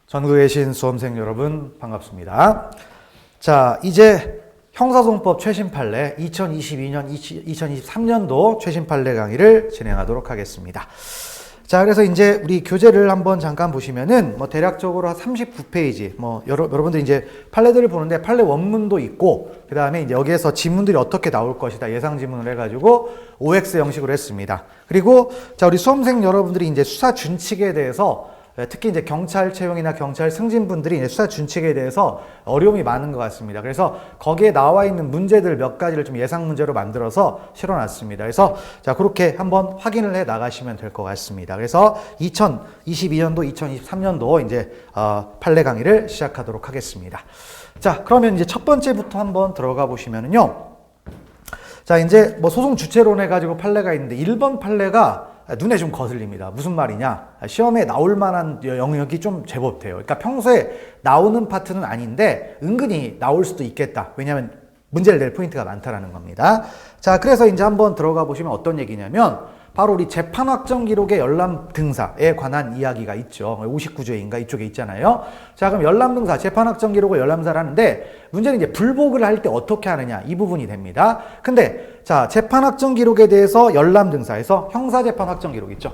전국에 계신 수험생 여러분 반갑습니다. 자, 이제 형사소송법 최신 판례 2022년, 2023년도 최신 판례 강의를 진행하도록 하겠습니다. 자, 그래서 이제 우리 교재를 한번 잠깐 보시면은 대략적으로 한 39페이지, 여러분들 이제 판례들을 보는데 판례 원문도 있고, 그 다음에 이제 여기에서 지문들이 어떻게 나올 것이다 예상 지문을 해가지고 OX 형식으로 했습니다. 그리고 자, 우리 수험생 여러분들이 이제 수사 준칙에 대해서 특히 이제 경찰 채용이나 경찰 승진분들이 이제 수사 준칙에 대해서 어려움이 많은 것 같습니다. 그래서 거기에 나와 있는 문제들 몇 가지를 좀 예상 문제로 만들어서 실어놨습니다. 그래서 자, 그렇게 한번 확인을 해 나가시면 될 것 같습니다. 그래서 2022년도, 2023년도 이제 판례 강의를 시작하도록 하겠습니다. 자, 그러면 이제 첫 번째부터 한번 들어가 보시면은요. 자, 이제 소송 주체론 해가지고 판례가 있는데 1번 판례가 눈에 좀 거슬립니다. 무슨 말이냐? 시험에 나올 만한 영역이 좀 제법 돼요. 그러니까 평소에 나오는 파트는 아닌데 은근히 나올 수도 있겠다. 왜냐하면 문제를 낼 포인트가 많다라는 겁니다. 자, 그래서 이제 한번 들어가 보시면 어떤 얘기냐면 바로 우리 재판 확정 기록의 열람 등사에 관한 이야기가 있죠. 59조인가 이쪽에 있잖아요. 자, 그럼 열람 등사, 재판 확정 기록을 열람사를 하는데 문제는 이제 불복을 할 때 어떻게 하느냐 이 부분이 됩니다. 근데 자, 재판 확정 기록에 대해서 열람 등사에서 형사 재판 확정 기록 있죠.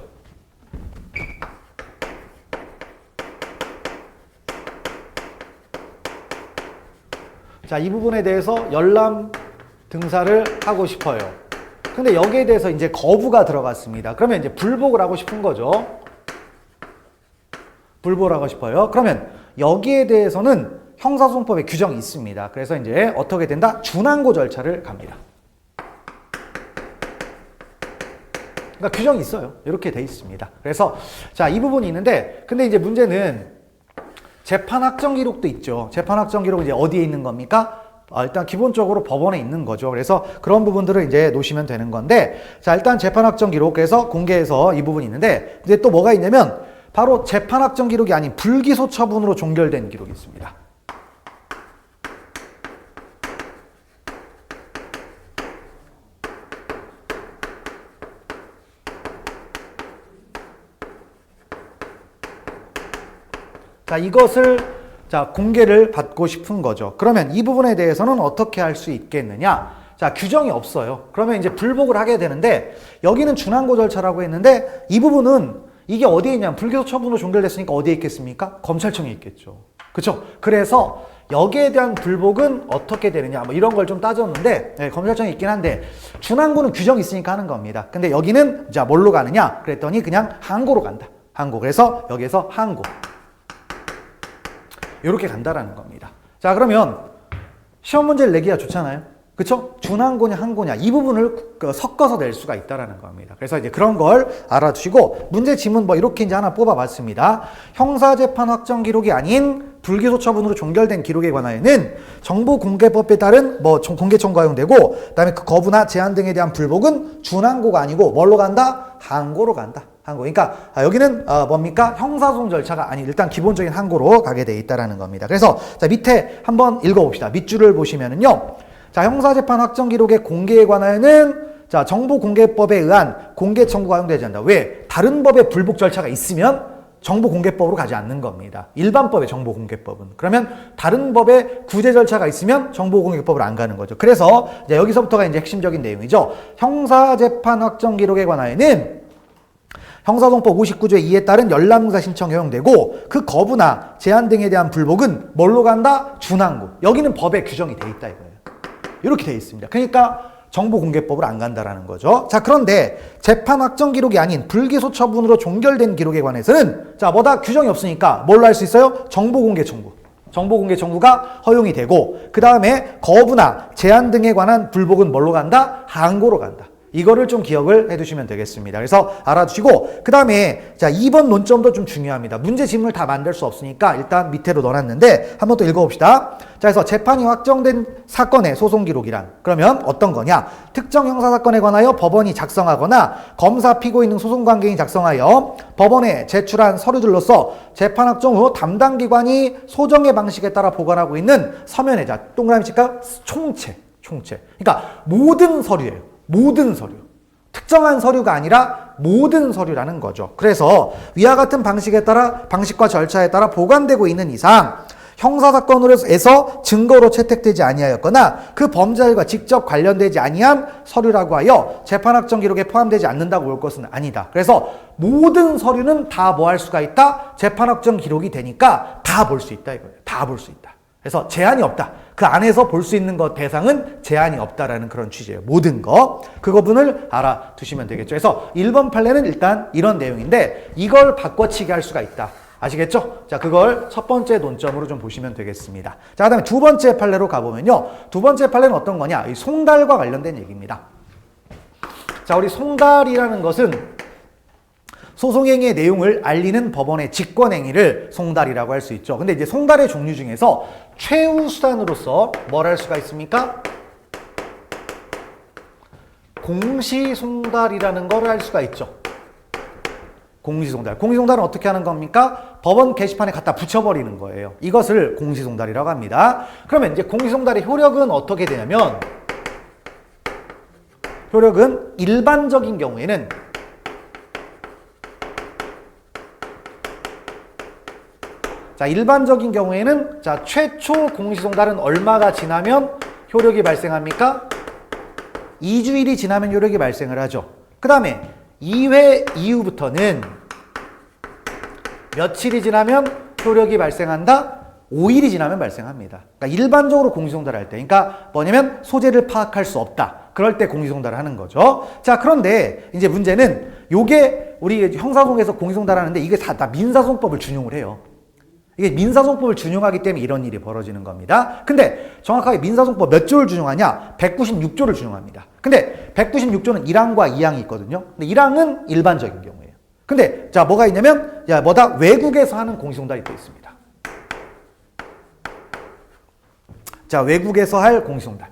자, 이 부분에 대해서 열람 등사를 하고 싶어요. 근데 여기에 대해서 이제 거부가 들어갔습니다. 그러면 이제 불복을 하고 싶은 거죠. 불복을 하고 싶어요. 그러면 여기에 대해서는 형사소송법에 규정이 있습니다. 그래서 이제 어떻게 된다? 준항고 절차를 갑니다. 그러니까 규정이 있어요. 이렇게 돼 있습니다. 그래서 자, 이 부분이 있는데 근데 이제 문제는 재판 확정 기록도 있죠. 재판 확정 기록은 이제 어디에 있는 겁니까? 일단 기본적으로 법원에 있는 거죠. 그래서 그런 부분들을 이제 놓으시면 되는 건데, 자, 일단 재판 확정 기록에서 공개해서 이 부분이 있는데, 이제 또 뭐가 있냐면 바로 재판 확정 기록이 아닌 불기소 처분으로 종결된 기록이 있습니다. 자, 이것을 자, 공개를 받고 싶은 거죠. 그러면 이 부분에 대해서는 어떻게 할 수 있겠느냐? 자, 규정이 없어요. 그러면 이제 불복을 하게 되는데 여기는 준항고 절차라고 했는데 이 부분은 이게 어디에 있냐면 불기소 처분으로 종결됐으니까 어디에 있겠습니까? 검찰청에 있겠죠. 그렇죠? 그래서 여기에 대한 불복은 어떻게 되느냐? 이런 걸 좀 따졌는데 검찰청에 있긴 한데 준항고는 규정이 있으니까 하는 겁니다. 근데 여기는 자, 뭘로 가느냐? 그랬더니 그냥 항고로 간다. 항고. 그래서 여기에서 항고. 이렇게 간다라는 겁니다. 자, 그러면 시험 문제를 내기가 좋잖아요. 그쵸? 준항고냐 항고냐 이 부분을 섞어서 낼 수가 있다라는 겁니다. 그래서 이제 그런 걸 알아두시고 문제 지문 이렇게 이제 하나 뽑아봤습니다. 형사재판 확정 기록이 아닌 불기소 처분으로 종결된 기록에 관하여는 정보공개법에 따른 공개 청구가 허용되고 그다음에 그 거부나 제한 등에 대한 불복은 준항고가 아니고 뭘로 간다? 항고로 간다. 항고. 그러니까 여기는 뭡니까? 형사소송 절차가 아닌 일단 기본적인 항고로 가게 돼 있다라는 겁니다. 그래서 자, 밑에 한번 읽어봅시다. 밑줄을 보시면은요. 자, 형사재판 확정 기록의 공개에 관하여는 자, 정보공개법에 의한 공개 청구가 허용되지 않는다. 왜? 다른 법의 불복 절차가 있으면 정보공개법으로 가지 않는 겁니다. 일반법의 정보공개법은. 그러면 다른 법의 구제 절차가 있으면 정보공개법으로 안 가는 거죠. 그래서 이제 여기서부터가 이제 핵심적인 내용이죠. 형사재판 확정 기록에 관하여는 형사소송법 59조 2에 따른 열람등사 신청이 허용되고 그 거부나 제한 등에 대한 불복은 뭘로 간다? 준항고. 여기는 법에 규정이 돼 있다 이거예요. 이렇게 돼 있습니다. 그러니까 정보공개법으로 안 간다라는 거죠. 자, 그런데 재판 확정 기록이 아닌 불기소 처분으로 종결된 기록에 관해서는 자, 규정이 없으니까 뭘로 할 수 있어요? 정보공개 청구. 정보공개 청구가 허용이 되고 그 다음에 거부나 제한 등에 관한 불복은 뭘로 간다? 항고로 간다. 이거를 좀 기억을 해두시면 되겠습니다. 그래서 알아두시고 그 다음에 자, 2번 논점도 좀 중요합니다. 문제 지문을 다 만들 수 없으니까 일단 밑에로 넣어놨는데 한번 또 읽어봅시다. 자, 그래서 재판이 확정된 사건의 소송 기록이란 그러면 어떤 거냐? 특정 형사사건에 관하여 법원이 작성하거나 검사 피고인 등 소송관계인이 작성하여 법원에 제출한 서류들로서 재판 확정 후 담당 기관이 소정의 방식에 따라 보관하고 있는 서면의 자, 동그라미 칠까? 총체. 그러니까 모든 서류예요. 모든 서류. 특정한 서류가 아니라 모든 서류라는 거죠. 그래서 위와 같은 방식과 절차에 따라 보관되고 있는 이상 형사사건으로서 증거로 채택되지 아니하였거나 그 범죄와 직접 관련되지 아니한 서류라고 하여 재판확정 기록에 포함되지 않는다고 볼 것은 아니다. 그래서 모든 서류는 다 뭐 할 수가 있다? 재판확정 기록이 되니까 다 볼 수 있다 이거예요. 다 볼 수 있다. 그래서 제한이 없다. 그 안에서 볼 수 있는 것 대상은 제한이 없다라는 그런 취지예요. 모든 거. 그 부분을 알아두시면 되겠죠. 그래서 1번 판례는 일단 이런 내용인데 이걸 바꿔치기 할 수가 있다. 아시겠죠? 자, 그걸 첫 번째 논점으로 좀 보시면 되겠습니다. 자, 그 다음에 두 번째 판례로 가보면요. 두 번째 판례는 어떤 거냐? 이 송달과 관련된 얘기입니다. 자, 우리 송달이라는 것은 소송행위의 내용을 알리는 법원의 직권행위를 송달이라고 할 수 있죠. 근데 이제 송달의 종류 중에서 최후 수단으로서 뭘 할 수가 있습니까? 공시송달이라는 걸 할 수가 있죠. 공시송달. 공시송달은 어떻게 하는 겁니까? 법원 게시판에 갖다 붙여버리는 거예요. 이것을 공시송달이라고 합니다. 그러면 이제 공시송달의 효력은 어떻게 되냐면, 효력은 일반적인 경우에는 자, 일반적인 경우에는 자, 최초 공시송달은 얼마가 지나면 효력이 발생합니까? 2주일이 지나면 효력이 발생을 하죠. 그 다음에 2회 이후부터는 며칠이 지나면 효력이 발생한다? 5일이 지나면 발생합니다. 그러니까 일반적으로 공시송달을 할 때, 그러니까 뭐냐면 소재를 파악할 수 없다. 그럴 때 공시송달을 하는 거죠. 자, 그런데 이제 문제는 요게 우리 형사소송에서 공시송달을 하는데 이게 다 민사소송법을 준용을 해요. 이게 민사소송법을 준용하기 때문에 이런 일이 벌어지는 겁니다. 근데 정확하게 민사소송법 몇 조를 준용하냐? 196조를 준용합니다. 근데 196조는 1항과 2항이 있거든요. 근데 1항은 일반적인 경우예요. 근데 자, 뭐가 있냐면 외국에서 하는 공시송달이 또 있습니다. 자, 외국에서 할 공시송달.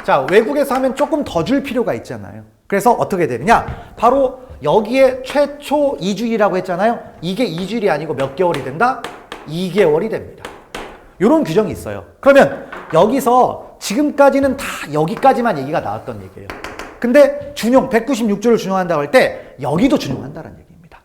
자, 외국에서 하면 조금 더 줄 필요가 있잖아요. 그래서 어떻게 되느냐? 바로 여기에 최초 2주일이라고 했잖아요. 이게 2주일이 아니고 몇 개월이 된다? 2개월이 됩니다. 이런 규정이 있어요. 그러면 여기서 지금까지는 다 여기까지만 얘기가 나왔던 얘기예요. 근데 196조를 준용한다고 할 때 여기도 준용한다는 얘기입니다.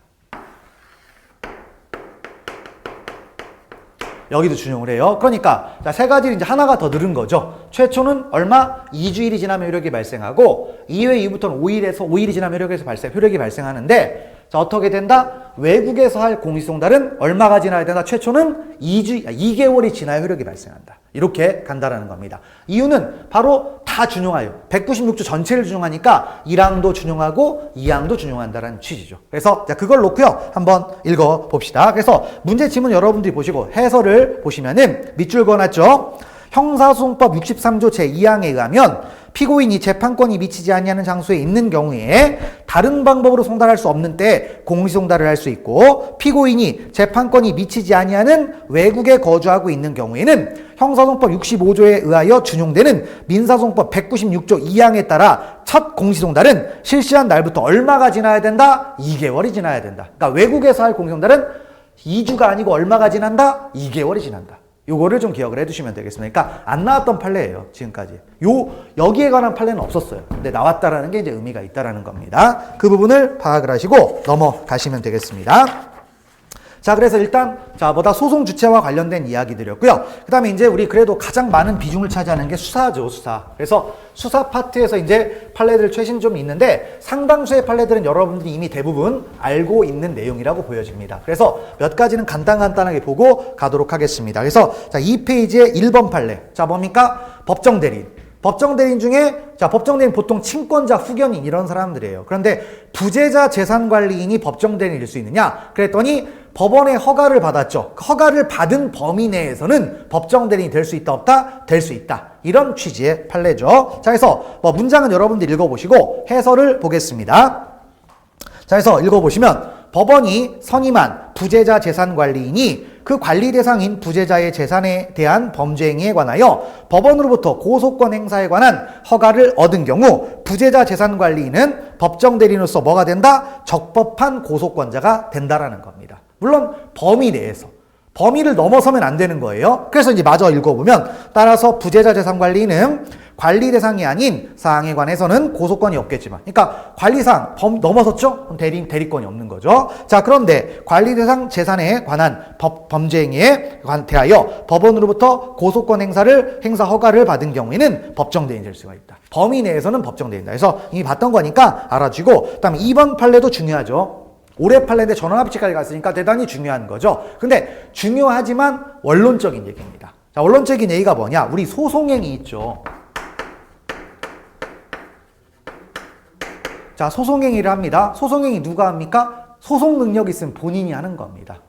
여기도 준용을 해요. 그러니까 자, 세 가지를 이제 하나가 더 늘은 거죠. 최초는 얼마? 2주일이 지나면 효력이 발생하고 2회 이후부터는 5일이 지나면 효력이 발생하는데 자, 어떻게 된다? 외국에서 할 공시송달은 얼마가 지나야 된다? 최초는 2개월이 지나야 효력이 발생한다. 이렇게 간다라는 겁니다. 이유는 바로 다 준용해요. 196조 전체를 준용하니까 1항도 준용하고 2항도 준용한다는 취지죠. 그래서 자, 그걸 놓고요. 한번 읽어봅시다. 그래서 문제 지문 여러분들이 보시고 해설을 보시면은 밑줄 그어놨죠. 형사소송법 63조 제2항에 의하면 피고인이 재판권이 미치지 아니하는 장소에 있는 경우에 다른 방법으로 송달할 수 없는 때 공시송달을 할 수 있고, 피고인이 재판권이 미치지 아니하는 외국에 거주하고 있는 경우에는 형사소송법 65조에 의하여 준용되는 민사소송법 196조 2항에 따라 첫 공시송달은 실시한 날부터 얼마가 지나야 된다? 2개월이 지나야 된다. 그러니까 외국에서 할 공시송달은 2주가 아니고 얼마가 지난다? 2개월이 지난다. 요거를 좀 기억을 해두시면 되겠습니다. 그러니까 안 나왔던 판례예요, 지금까지. 여기에 관한 판례는 없었어요. 근데 나왔다라는 게 이제 의미가 있다라는 겁니다. 그 부분을 파악을 하시고 넘어가시면 되겠습니다. 자, 그래서 일단 소송 주체와 관련된 이야기들이었고요. 그 다음에 이제 우리 그래도 가장 많은 비중을 차지하는 게 수사죠, 수사. 그래서 수사 파트에서 이제 판례들 최신 좀 있는데 상당수의 판례들은 여러분들이 이미 대부분 알고 있는 내용이라고 보여집니다. 그래서 몇 가지는 간단하게 보고 가도록 하겠습니다. 그래서 자, 2페이지에 1번 판례. 자, 뭡니까? 법정대리인 중에 법정대리인 보통 친권자, 후견인 이런 사람들이에요. 그런데 부재자 재산관리인이 법정대리인일 수 있느냐? 그랬더니 법원의 허가를 받았죠. 그 허가를 받은 범위 내에서는 법정대리인이 될 수 있다, 없다? 될 수 있다. 이런 취지의 판례죠. 자, 그래서 문장은 여러분들 읽어보시고 해설을 보겠습니다. 자, 그래서 읽어보시면 법원이 선임한 부재자 재산관리인이 그 관리 대상인 부재자의 재산에 대한 범죄 행위에 관하여 법원으로부터 고소권 행사에 관한 허가를 얻은 경우 부재자 재산관리인은 법정대리인으로서 뭐가 된다? 적법한 고소권자가 된다라는 겁니다. 물론 범위 내에서. 범위를 넘어서면 안 되는 거예요. 그래서 이제 마저 읽어보면 따라서 부재자 재산관리는 관리 대상이 아닌 사항에 관해서는 고소권이 없겠지만, 그러니까 관리사항 넘어섰죠? 그럼 대리권이 없는 거죠. 자, 그런데 관리 대상 재산에 관한 범죄 행위에 대하여 법원으로부터 고소권 행사 허가를 받은 경우에는 법정대행이 될 수가 있다. 범위 내에서는 법정대행이다. 그래서 이미 봤던 거니까 알아주고, 그다음에 2번 판례도 중요하죠. 올해 판례인데 전원합치까지 갔으니까 대단히 중요한 거죠. 근데 중요하지만 원론적인 얘기입니다. 자, 원론적인 얘기가 뭐냐? 우리 소송행위 있죠. 자, 소송행위를 합니다. 소송행위 누가 합니까? 소송 능력이 있으면 본인이 하는 겁니다.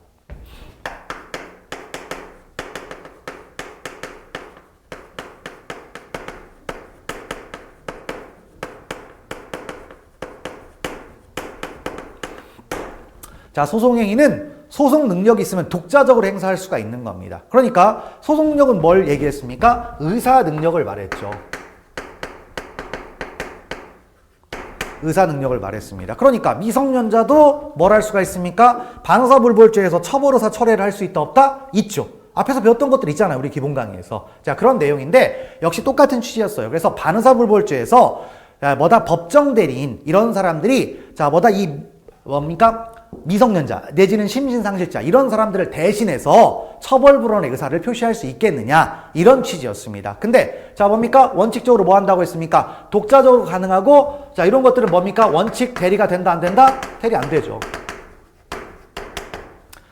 자, 소송행위는 소송 능력이 있으면 독자적으로 행사할 수가 있는 겁니다. 그러니까 소송 능력은 뭘 얘기했습니까? 의사 능력을 말했죠. 의사 능력을 말했습니다. 그러니까 미성년자도 뭘 할 수가 있습니까? 반의사불벌죄에서 처벌의사 철회를 할 수 있다 없다? 있죠. 앞에서 배웠던 것들 있잖아요. 우리 기본 강의에서. 자, 그런 내용인데 역시 똑같은 취지였어요. 그래서 반의사불벌죄에서 법정대리인 이런 사람들이 뭡니까? 미성년자 내지는 심신상실자 이런 사람들을 대신해서 처벌불원의 의사를 표시할 수 있겠느냐 이런 취지였습니다. 근데 자 뭡니까? 원칙적으로 뭐 한다고 했습니까? 독자적으로 가능하고 자 이런 것들은 뭡니까? 원칙 대리가 된다 안 된다? 대리 안 되죠.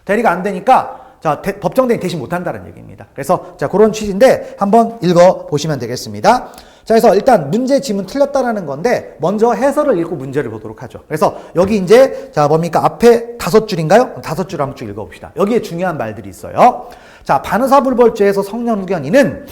대리가 안 되니까 자 법정대리 대신 못한다는 얘기입니다. 그래서 자 그런 취지인데 한번 읽어보시면 되겠습니다. 자, 그래서 일단 문제 지문 틀렸다라는 건데 먼저 해설을 읽고 문제를 보도록 하죠. 그래서 여기 이제 자 뭡니까? 앞에 5줄인가요? 5줄 한번 쭉 읽어봅시다. 여기에 중요한 말들이 있어요. 자, 반의사불벌죄에서 성년 후견인은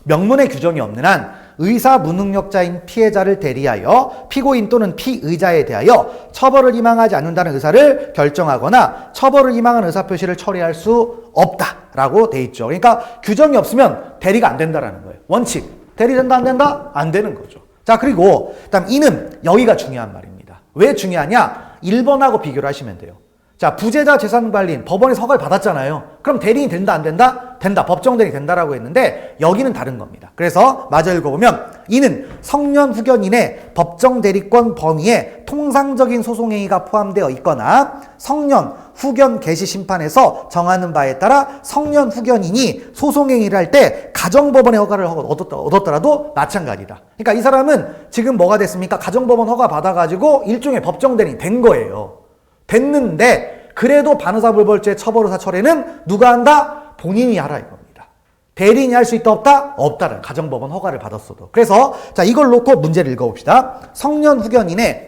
명문의 규정이 없는 한 의사 무능력자인 피해자를 대리하여 피고인 또는 피의자에 대하여 처벌을 희망하지 않는다는 의사를 결정하거나 처벌을 희망하는 의사표시를 처리할 수 없다라고 돼 있죠. 그러니까 규정이 없으면 대리가 안 된다라는 거예요. 원칙. 대리 된다 안 된다? 안 되는 거죠. 자, 그리고 그다음 이는 여기가 중요한 말입니다. 왜 중요하냐? 1번하고 비교를 하시면 돼요. 자, 부재자 재산관리인 법원에서 허가를 받았잖아요. 그럼 대리인이 된다 안 된다? 된다. 법정대리 된다라고 했는데 여기는 다른 겁니다. 그래서 마저 읽어보면 이는 성년 후견인의 법정대리권 범위에 통상적인 소송행위가 포함되어 있거나 성년 후견 개시 심판에서 정하는 바에 따라 성년 후견인이 소송행위를 할 때 가정법원의 허가를 얻었더라도 마찬가지다. 그러니까 이 사람은 지금 뭐가 됐습니까? 가정법원 허가 받아가지고 일종의 법정대리인 된 거예요. 됐는데 그래도 반의사불벌죄 처벌의사 철회는 누가 한다? 본인이 하라 이겁니다. 대리인이 할 수 있다 없다? 없다는 가정법원 허가를 받았어도. 그래서 자 이걸 놓고 문제를 읽어봅시다. 성년 후견인의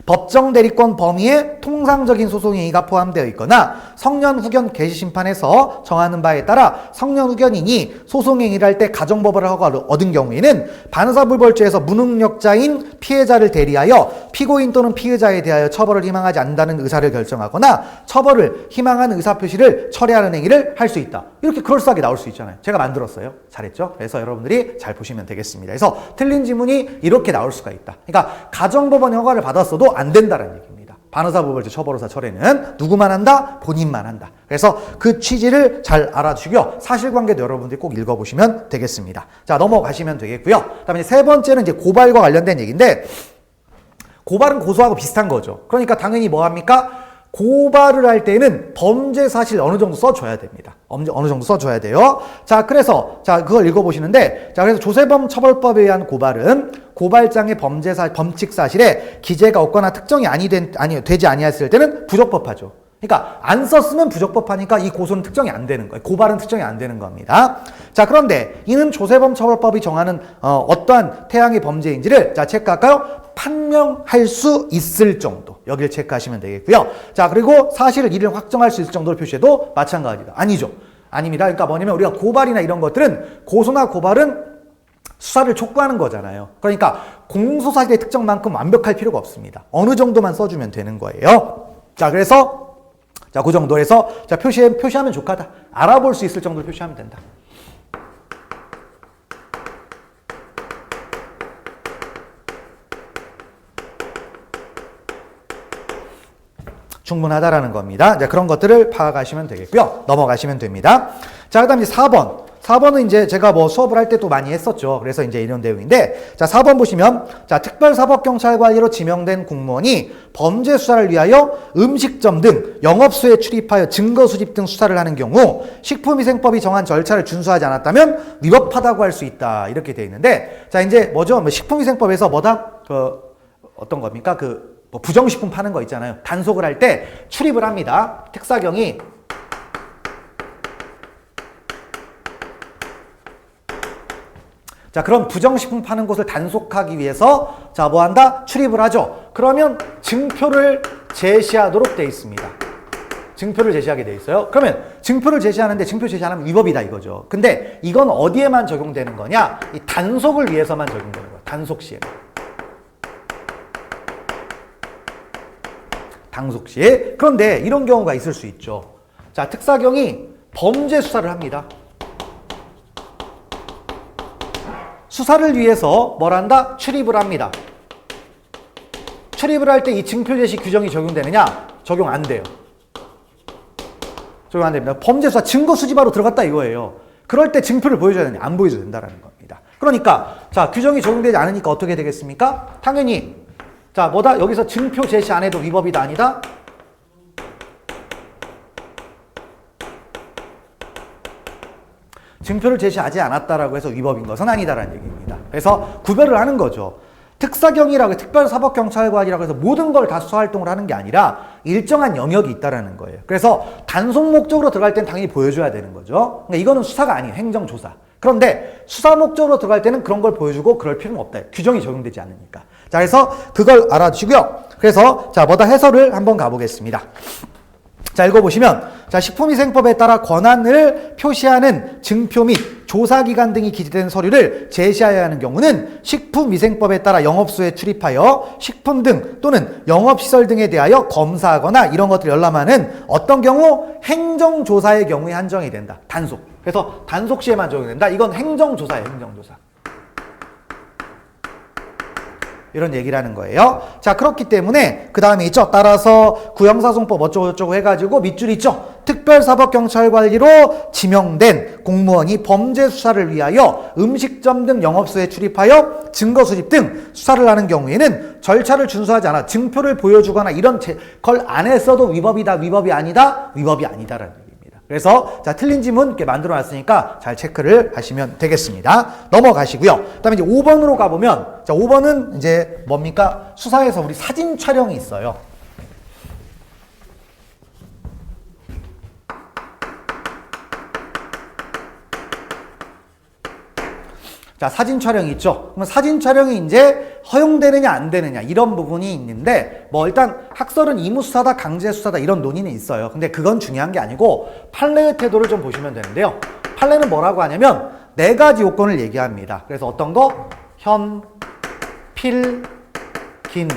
법정대리권 범위에 통상적인 소송행위가 포함되어 있거나 성년 후견 개시심판에서 정하는 바에 따라 성년 후견인이 소송행위를 할 때 가정법원의 허가를 얻은 경우에는 반의사불벌죄에서 무능력자인 피해자를 대리하여 피고인 또는 피의자에 대하여 처벌을 희망하지 않는다는 의사를 결정하거나 처벌을 희망하는 의사표시를 철회하는 행위를 할 수 있다. 이렇게 그럴싸하게 나올 수 있잖아요. 제가 만들었어요. 잘했죠? 그래서 여러분들이 잘 보시면 되겠습니다. 그래서 틀린 지문이 이렇게 나올 수가 있다. 그러니까 가정법원의 허가를 받았어도 안 된다는 얘기입니다. 반의사불벌죄 처벌의사 철회는 누구만 한다? 본인만 한다. 그래서 그 취지를 잘 알아주시고요. 사실관계도 여러분들이 꼭 읽어보시면 되겠습니다. 자, 넘어가시면 되겠고요. 그다음에 세 번째는 이제 고발과 관련된 얘기인데 고발은 고소하고 비슷한 거죠. 그러니까 당연히 뭐 합니까? 고발을 할 때는 범죄 사실 어느 정도 써줘야 됩니다. 어느 정도 써줘야 돼요. 자, 그래서, 자, 그걸 읽어보시는데, 자, 그래서 조세범 처벌법에 의한 고발은 고발장의 범칙 사실에 기재가 없거나 특정이 되지 아니했을 때는 부적법하죠. 그러니까 안 썼으면 부적법하니까 이 고소는 특정이 안 되는 거예요. 고발은 특정이 안 되는 겁니다. 자, 그런데 이는 조세범 처벌법이 정하는 어떠한 태양의 범죄인지를 자 체크할까요? 판명할 수 있을 정도. 여기를 체크하시면 되겠고요. 자, 그리고 사실을 이를 확정할 수 있을 정도로 표시해도 마찬가지다. 아니죠. 아닙니다. 그러니까 뭐냐면 우리가 고발이나 이런 것들은 고소나 고발은 수사를 촉구하는 거잖아요. 그러니까 공소사실의 특정만큼 완벽할 필요가 없습니다. 어느 정도만 써주면 되는 거예요. 자, 그래서 자, 그 정도에서 자, 표시하면 좋겠다. 알아볼 수 있을 정도로 표시하면 된다. 충분하다라는 겁니다. 자, 그런 것들을 파악하시면 되겠고요. 넘어가시면 됩니다. 자, 그 다음 이제 4번. 4번은 이제 제가 뭐 수업을 할 때 또 많이 했었죠. 그래서 이제 이런 내용인데, 자, 4번 보시면, 자, 특별사법경찰관리로 지명된 공무원이 범죄 수사를 위하여 음식점 등 영업소에 출입하여 증거 수집 등 수사를 하는 경우 식품위생법이 정한 절차를 준수하지 않았다면 위법하다고 할 수 있다. 이렇게 돼 있는데, 자, 이제 뭐죠? 뭐 식품위생법에서 뭐다? 어떤 겁니까? 뭐 부정식품 파는 거 있잖아요. 단속을 할 때 출입을 합니다. 특사경이 자, 그럼 부정식품 파는 곳을 단속하기 위해서 자, 뭐 한다? 출입을 하죠. 그러면 증표를 제시하도록 돼 있습니다. 증표를 제시하게 돼 있어요. 그러면 증표를 제시하는데 증표 제시 안 하면 위법이다 이거죠. 근데 이건 어디에만 적용되는 거냐? 이 단속을 위해서만 적용되는 거야. 단속 시에. 단속 시에. 그런데 이런 경우가 있을 수 있죠. 자, 특사경이 범죄 수사를 합니다. 수사를 위해서 뭘 한다? 출입을 합니다. 출입을 할 때 이 증표 제시 규정이 적용되느냐? 적용 안 돼요. 적용 안 됩니다. 범죄 수사 증거 수집하러 들어갔다 이거예요. 그럴 때 증표를 보여줘야 되냐? 안 보여줘도 된다라는 겁니다. 그러니까 자, 규정이 적용되지 않으니까 어떻게 되겠습니까? 당연히 자, 뭐다? 여기서 증표 제시 안 해도 위법이다 아니다? 증표를 제시하지 않았다라고 해서 위법인 것은 아니다라는 얘기입니다. 그래서 구별을 하는 거죠. 특사경이라고 특별사법경찰관이라고 해서 모든 걸 다 수사활동을 하는 게 아니라 일정한 영역이 있다라는 거예요. 그래서 단속 목적으로 들어갈 땐 당연히 보여줘야 되는 거죠. 그러니까 이거는 수사가 아니에요. 행정조사. 그런데 수사 목적으로 들어갈 때는 그런 걸 보여주고 그럴 필요는 없다. 규정이 적용되지 않으니까. 자, 그래서 그걸 알아주시고요. 그래서 자, 뭐다 해설을 한번 가보겠습니다. 자, 읽어보시면 자, 식품위생법에 따라 권한을 표시하는 증표 및 조사기간 등이 기재된 서류를 제시해야 하는 경우는 식품위생법에 따라 영업소에 출입하여 식품 등 또는 영업시설 등에 대하여 검사하거나 이런 것들을 열람하는 어떤 경우? 행정조사의 경우에 한정이 된다. 단속. 그래서 단속 시에만 적용된다. 이건 행정조사예요. 행정조사. 이런 얘기를 하는 거예요. 자, 그렇기 때문에 그 다음에 있죠. 따라서 구형사송법 어쩌고저쩌고 해가지고 밑줄 있죠. 특별사법경찰관리로 지명된 공무원이 범죄 수사를 위하여 음식점 등 영업소에 출입하여 증거 수집 등 수사를 하는 경우에는 절차를 준수하지 않아 증표를 보여주거나 이런 걸 안 했어도 위법이다, 위법이 아니다, 위법이 아니다라는 얘기입니다. 그래서 자, 틀린 지문 이렇게 만들어 놨으니까 잘 체크를 하시면 되겠습니다. 넘어가시고요. 그다음에 이제 5번으로 가보면 자, 5번은 이제 뭡니까? 수사에서 우리 사진 촬영이 있어요. 자, 사진 촬영이 있죠. 그럼 사진 촬영이 이제 허용되느냐 안 되느냐 이런 부분이 있는데 뭐 일단 학설은 의무수사다 강제수사다 이런 논의는 있어요. 근데 그건 중요한 게 아니고 판례의 태도를 좀 보시면 되는데요. 판례는 뭐라고 하냐면 4가지 요건을 얘기합니다. 그래서 어떤 거? 현, 필, 긴,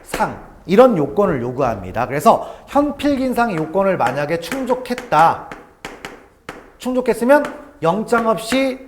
상 이런 요건을 요구합니다. 그래서 현, 필, 긴, 상의 요건을 만약에 충족했으면 영장 없이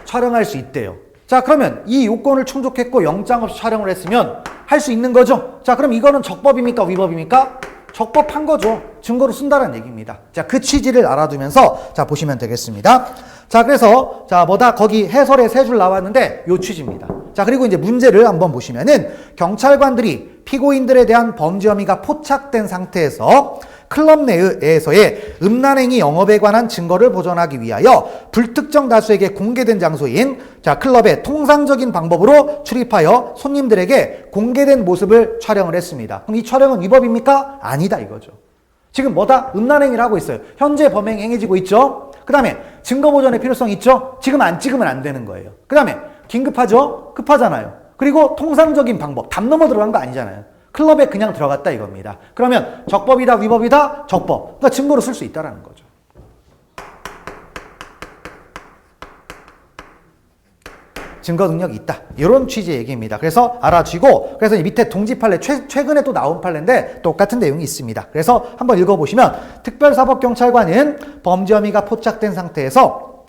촬영할 수 있대요. 자, 그러면 이 요건을 충족했고 영장 없이 촬영을 했으면 할 수 있는 거죠. 자, 그럼 이거는 적법입니까? 위법입니까? 적법한 거죠. 증거로 쓴다는 얘기입니다. 자, 그 취지를 알아두면서 자, 보시면 되겠습니다. 자, 그래서 자, 뭐다? 거기 해설에 3줄 나왔는데 요 취지입니다. 자, 그리고 이제 문제를 한번 보시면은 경찰관들이 피고인들에 대한 범죄 혐의가 포착된 상태에서 클럽 내에서의 음란행위 영업에 관한 증거를 보존하기 위하여 불특정 다수에게 공개된 장소인 자, 클럽의 통상적인 방법으로 출입하여 손님들에게 공개된 모습을 촬영을 했습니다. 그럼 이 촬영은 위법입니까? 아니다 이거죠. 지금 뭐다? 음란행위를 하고 있어요. 현재 범행이 행해지고 있죠. 그 다음에 증거 보존의 필요성이 있죠. 지금 안 찍으면 안 되는 거예요. 그 다음에 긴급하죠? 급하잖아요. 그리고 통상적인 방법, 담 넘어 들어간 거 아니잖아요. 클럽에 그냥 들어갔다 이겁니다. 그러면 적법이다, 위법이다, 적법. 그러니까 증거로 쓸 수 있다는 거죠. 증거 능력이 있다. 이런 취지의 얘기입니다. 그래서 알아주고, 그래서 밑에 동지 판례, 최근에 또 나온 판례인데 똑같은 내용이 있습니다. 그래서 한번 읽어보시면 특별사법경찰관은 범죄 혐의가 포착된 상태에서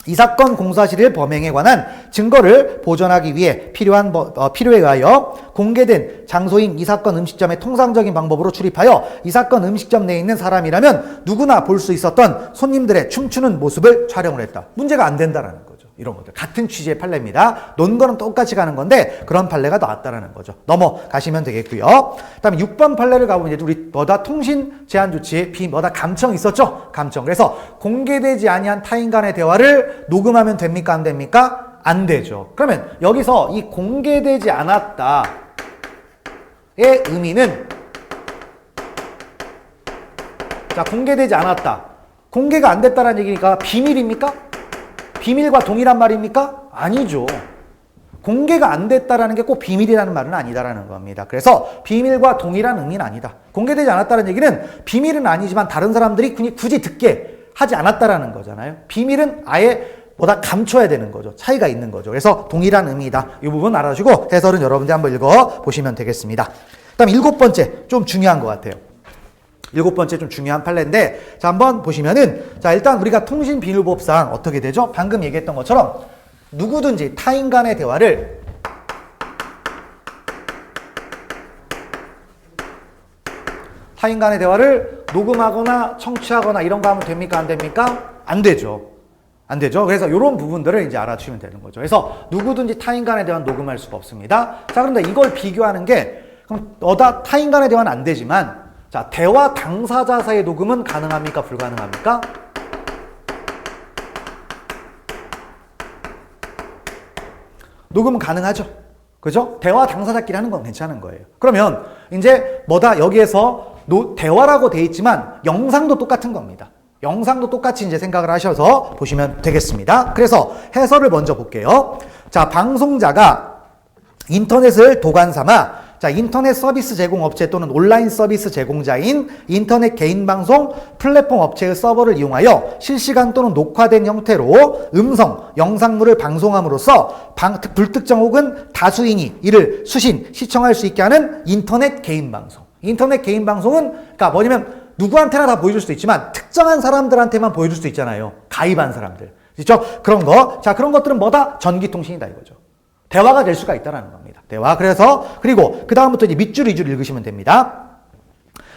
이 사건 공사실의 범행에 관한 증거를 보존하기 위해 필요에 의하여 공개된 장소인 이 사건 음식점의 통상적인 방법으로 출입하여 이 사건 음식점 내에 있는 사람이라면 누구나 볼 수 있었던 손님들의 춤추는 모습을 촬영을 했다. 문제가 안 된다라는 거죠. 이런 것들. 같은 취지의 판례입니다. 논거는 똑같이 가는 건데 그런 판례가 나왔다라는 거죠. 넘어가시면 되겠고요. 그다음에 6번 판례를 가보면 이제 우리 통신 제한 조치 감청 있었죠? 감청. 그래서 공개되지 아니한 타인 간의 대화를 녹음하면 됩니까? 안 됩니까? 안 되죠. 그러면 여기서 이 공개되지 않았다의 의미는 자, 공개되지 않았다. 공개가 안 됐다는 얘기니까 비밀입니까? 비밀과 동일한 말입니까? 아니죠. 공개가 안 됐다라는 게 꼭 비밀이라는 말은 아니다라는 겁니다. 그래서 비밀과 동일한 의미는 아니다. 공개되지 않았다는 얘기는 비밀은 아니지만 다른 사람들이 굳이 듣게 하지 않았다라는 거잖아요. 비밀은 아예 감춰야 되는 거죠. 차이가 있는 거죠. 그래서 동일한 의미이다. 이 부분 알아주시고 해설은 여러분들 한번 읽어보시면 되겠습니다. 그다음 7번째 좀 중요한 것 같아요. 7번째 좀 중요한 판례인데 자 한번 보시면은 자 일단 우리가 통신비밀법상 어떻게 되죠? 방금 얘기했던 것처럼 누구든지 타인 간의 대화를 녹음하거나 청취하거나 이런 거 하면 됩니까? 안 됩니까? 안 되죠. 안 되죠. 그래서 이런 부분들을 이제 알아주시면 되는 거죠. 그래서 누구든지 타인 간의 대화는 녹음할 수가 없습니다. 자 그런데 이걸 비교하는 게 그럼 타인 간의 대화는 안 되지만 자, 대화 당사자 사이의 녹음은 가능합니까? 불가능합니까? 녹음은 가능하죠. 그죠? 대화 당사자끼리 하는 건 괜찮은 거예요. 그러면 이제 여기에서 대화라고 돼 있지만 영상도 똑같은 겁니다. 영상도 똑같이 이제 생각을 하셔서 보시면 되겠습니다. 그래서 해설을 먼저 볼게요. 자, 방송자가 인터넷을 도관 삼아 자, 인터넷 서비스 제공 업체 또는 온라인 서비스 제공자인 인터넷 개인 방송 플랫폼 업체의 서버를 이용하여 실시간 또는 녹화된 형태로 음성, 영상물을 방송함으로써 불특정 혹은 다수인이 이를 수신, 시청할 수 있게 하는 인터넷 개인 방송. 인터넷 개인 방송은 그러니까 뭐냐면 누구한테나 다 보여줄 수도 있지만 특정한 사람들한테만 보여줄 수 있잖아요. 가입한 사람들. 그렇죠? 그런 거. 자, 그런 것들은 전기통신이다 이거죠. 대화가 될 수가 있다라는 겁니다. 대화. 그리고 그 다음부터 이제 밑줄 위줄 읽으시면 됩니다.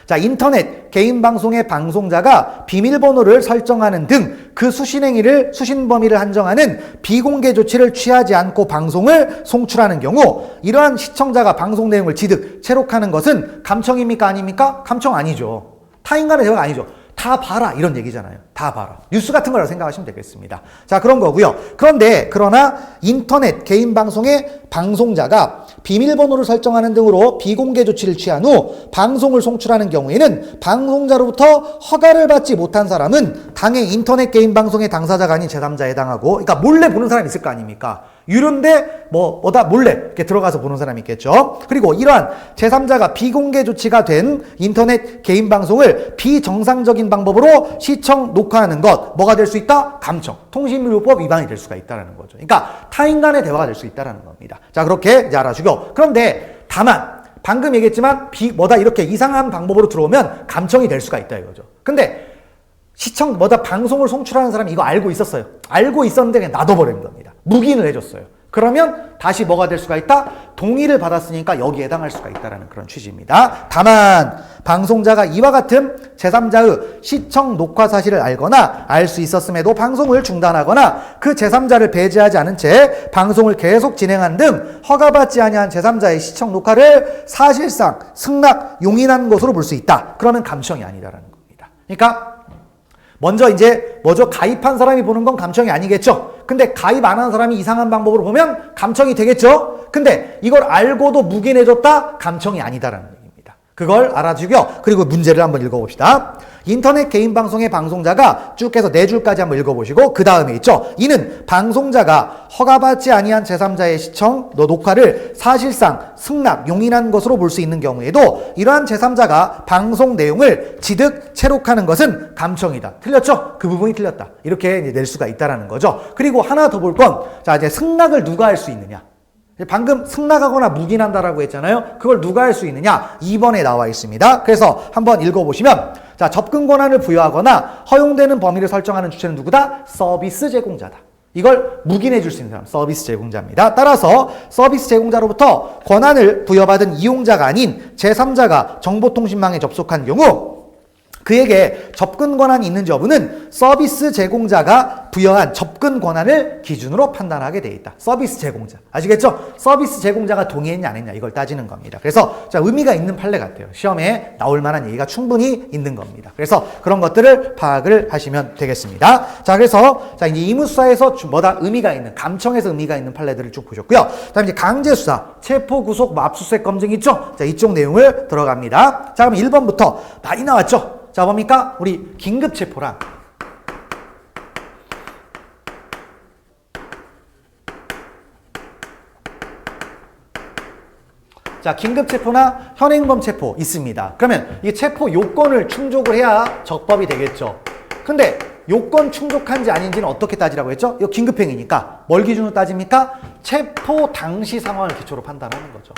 자, 인터넷 개인 방송의 방송자가 비밀번호를 설정하는 등 그 수신 범위를 한정하는 비공개 조치를 취하지 않고 방송을 송출하는 경우 이러한 시청자가 방송 내용을 체록하는 것은 감청입니까? 아닙니까? 감청 아니죠. 타인 간의 대화가 아니죠. 다 봐라 이런 얘기잖아요. 다 봐라. 뉴스 같은 거라고 생각하시면 되겠습니다. 자, 그런 거고요. 그러나 인터넷 개인 방송의 방송자가 비밀번호를 설정하는 등으로 비공개 조치를 취한 후 방송을 송출하는 경우에는 방송자로부터 허가를 받지 못한 사람은 당해 인터넷 개인 방송의 당사자가 아닌 제3자에 해당하고 그러니까 몰래 보는 사람이 있을 거 아닙니까? 유료인데 몰래 이렇게 들어가서 보는 사람이 있겠죠. 그리고 이러한 제3자가 비공개 조치가 된 인터넷 개인 방송을 비정상적인 방법으로 시청, 녹화하는 것 뭐가 될 수 있다? 감청. 통신비밀법 위반이 될 수가 있다는 거죠. 그러니까 타인 간의 대화가 될 수 있다는 겁니다. 자, 그렇게 이제 알아주고 그런데 다만 방금 얘기했지만 이렇게 이상한 방법으로 들어오면 감청이 될 수가 있다 이거죠. 근데 방송을 송출하는 사람이 이거 알고 있었어요. 알고 있었는데 그냥 놔둬버리는 겁니다. 묵인을 해줬어요. 그러면 다시 뭐가 될 수가 있다? 동의를 받았으니까 여기에 해당할 수가 있다는 그런 취지입니다. 다만 방송자가 이와 같은 제3자의 시청 녹화 사실을 알거나 알 수 있었음에도 방송을 중단하거나 그 제3자를 배제하지 않은 채 방송을 계속 진행한 등 허가받지 아니한 제3자의 시청 녹화를 사실상 승낙, 용인한 것으로 볼 수 있다. 그러면 감청이 아니다라는 겁니다. 그러니까 먼저 가입한 사람이 보는 건 감청이 아니겠죠. 근데 가입 안 한 사람이 이상한 방법으로 보면 감청이 되겠죠. 근데 이걸 알고도 묵인해줬다? 감청이 아니다라는 얘기입니다. 그걸 알아주고요. 그리고 문제를 한번 읽어봅시다. 인터넷 개인 방송의 방송자가 쭉 해서 4줄까지 한번 읽어보시고 그 다음에 있죠. 이는 방송자가 허가받지 아니한 제3자의 시청, 녹화를 사실상 승낙, 용인한 것으로 볼 수 있는 경우에도 이러한 제3자가 방송 내용을 체록하는 것은 감청이다. 틀렸죠? 그 부분이 틀렸다. 이렇게 낼 수가 있다는 거죠. 그리고 하나 더 볼 건 자, 이제 승낙을 누가 할 수 있느냐. 방금 승낙하거나 묵인한다라고 했잖아요. 그걸 누가 할 수 있느냐? 2번에 나와 있습니다. 그래서 한번 읽어보시면 자, 접근 권한을 부여하거나 허용되는 범위를 설정하는 주체는 누구다? 서비스 제공자다. 이걸 묵인해 줄 수 있는 사람, 서비스 제공자입니다. 따라서 서비스 제공자로부터 권한을 부여받은 이용자가 아닌 제3자가 정보통신망에 접속한 경우 그에게 접근 권한이 있는지 여부는 서비스 제공자가 부여한 접근 권한을 기준으로 판단하게 돼 있다. 서비스 제공자. 아시겠죠? 서비스 제공자가 동의했냐 안 했냐 이걸 따지는 겁니다. 그래서 자, 의미가 있는 판례 같아요. 시험에 나올 만한 얘기가 충분히 있는 겁니다. 그래서 그런 것들을 파악을 하시면 되겠습니다. 자, 그래서 자, 이제 의무수사에서 뭐다 의미가 있는 감청에서 의미가 있는 판례들을 쭉 보셨고요. 그다음에 이제 강제수사, 체포, 구속, 압수수색 검증 있죠? 자, 이쪽 내용을 들어갑니다. 자, 그럼 1번부터 많이 나왔죠? 자, 뭡니까? 우리 긴급체포랑 자, 긴급체포나 현행범 체포 있습니다. 그러면 이 체포 요건을 충족을 해야 적법이 되겠죠. 근데 요건 충족한지 아닌지는 어떻게 따지라고 했죠? 이거 긴급행위니까 뭘 기준으로 따집니까? 체포 당시 상황을 기초로 판단하는 거죠.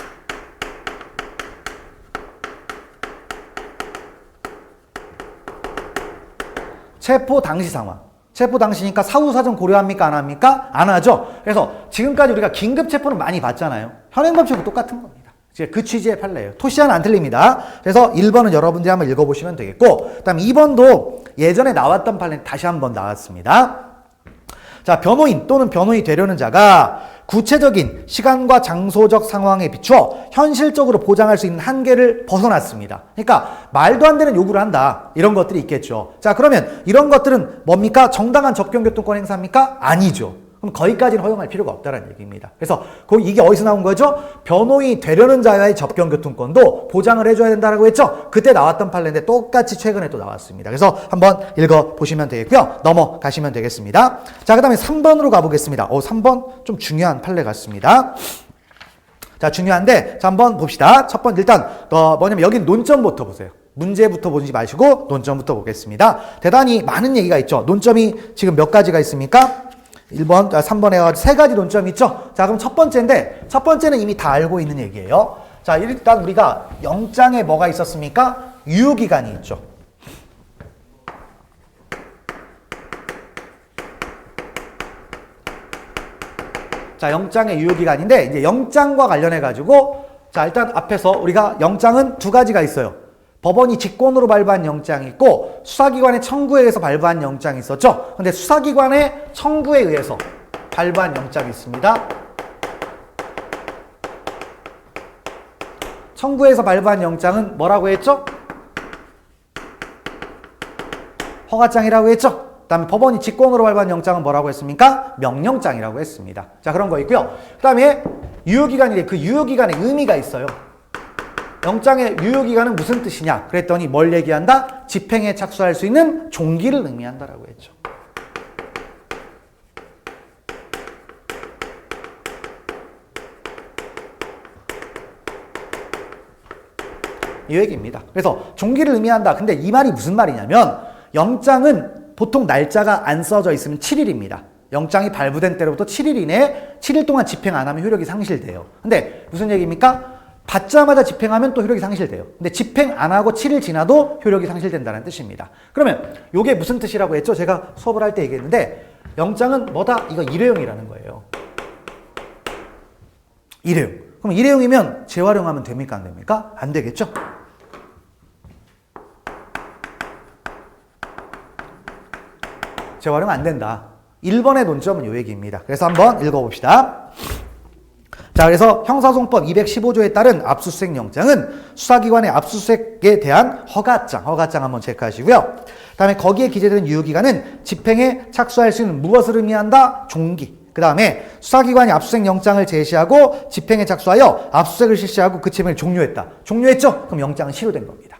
체포 당시 상황. 체포 당시니까 사후 사정 고려합니까? 안 합니까? 안 하죠. 그래서 지금까지 우리가 긴급 체포는 많이 봤잖아요. 현행범 체포 똑같은 겁니다. 그 취지의 판례예요. 토시아는 안 틀립니다. 그래서 1번은 여러분들이 한번 읽어보시면 되겠고, 그 다음 2번도 예전에 나왔던 판례 다시 한번 나왔습니다. 자, 변호인 또는 변호인이 되려는 자가 구체적인 시간과 장소적 상황에 비추어 현실적으로 보장할 수 있는 한계를 벗어났습니다. 그러니까 말도 안 되는 요구를 한다. 이런 것들이 있겠죠. 자, 그러면 이런 것들은 뭡니까? 정당한 접견교통권 행사입니까? 아니죠. 그럼 거기까지는 허용할 필요가 없다는 얘기입니다. 그래서 이게 어디서 나온 거죠? 변호인이 되려는 자의 접견교통권도 보장을 해줘야 된다고 했죠? 그때 나왔던 판례인데 똑같이 최근에 또 나왔습니다. 그래서 한번 읽어보시면 되겠고요. 넘어가시면 되겠습니다. 자, 그 다음에 3번으로 가보겠습니다. 3번 좀 중요한 판례 같습니다. 자, 중요한데, 자, 한번 봅시다. 첫 번째, 일단, 뭐냐면 여기 논점부터 보세요. 문제부터 보지 마시고 논점부터 보겠습니다. 대단히 많은 얘기가 있죠. 논점이 지금 몇 가지가 있습니까? 1번, 3번에 해가지고 세 가지 논점이 있죠? 자, 그럼 첫 번째인데, 첫 번째는 이미 다 알고 있는 얘기예요. 자, 일단 우리가 영장에 뭐가 있었습니까? 유효기간이 있죠. 자, 영장의 유효기간인데, 이제 영장과 관련해가지고, 자, 일단 앞에서 우리가 영장은 두 가지가 있어요. 법원이 직권으로 발부한 영장이 있고 수사기관의 청구에 의해서 발부한 영장이 있었죠. 근데 수사기관의 청구에 의해서 발부한 영장이 있습니다. 청구에서 발부한 영장은 뭐라고 했죠? 허가장이라고 했죠. 그 다음에 법원이 직권으로 발부한 영장은 뭐라고 했습니까? 명령장이라고 했습니다. 자, 그런 거 있고요. 그 다음에 유효기간인데 그 유효기간의 의미가 있어요. 영장의 유효기간은 무슨 뜻이냐? 그랬더니 뭘 얘기한다? 집행에 착수할 수 있는 종기를 의미한다라고 했죠. 이 얘기입니다. 그래서 종기를 의미한다. 근데 이 말이 무슨 말이냐면 영장은 보통 날짜가 안 써져 있으면 7일입니다. 영장이 발부된 때로부터 7일 이내에 7일 동안 집행 안 하면 효력이 상실돼요. 근데 무슨 얘기입니까? 받자마자 집행하면 또 효력이 상실돼요. 근데 집행 안 하고 7일 지나도 효력이 상실된다는 뜻입니다. 그러면 이게 무슨 뜻이라고 했죠? 제가 수업을 할 때 얘기했는데 영장은 뭐다? 이거 일회용이라는 거예요. 일회용. 그럼 일회용이면 재활용하면 됩니까? 안 됩니까? 안 되겠죠? 재활용 안 된다. 1번의 논점은 요 얘기입니다. 그래서 한번 읽어봅시다. 자, 그래서 형사소송법 215조에 따른 압수수색 영장은 수사기관의 압수수색에 대한 허가장 한번 체크하시고요. 그 다음에 거기에 기재된 유효기간은 집행에 착수할 수 있는 무엇을 의미한다? 종기. 그 다음에 수사기관이 압수수색 영장을 제시하고 집행에 착수하여 압수수색을 실시하고 그 집행을 종료했다. 종료했죠? 그럼 영장은 실효된 겁니다.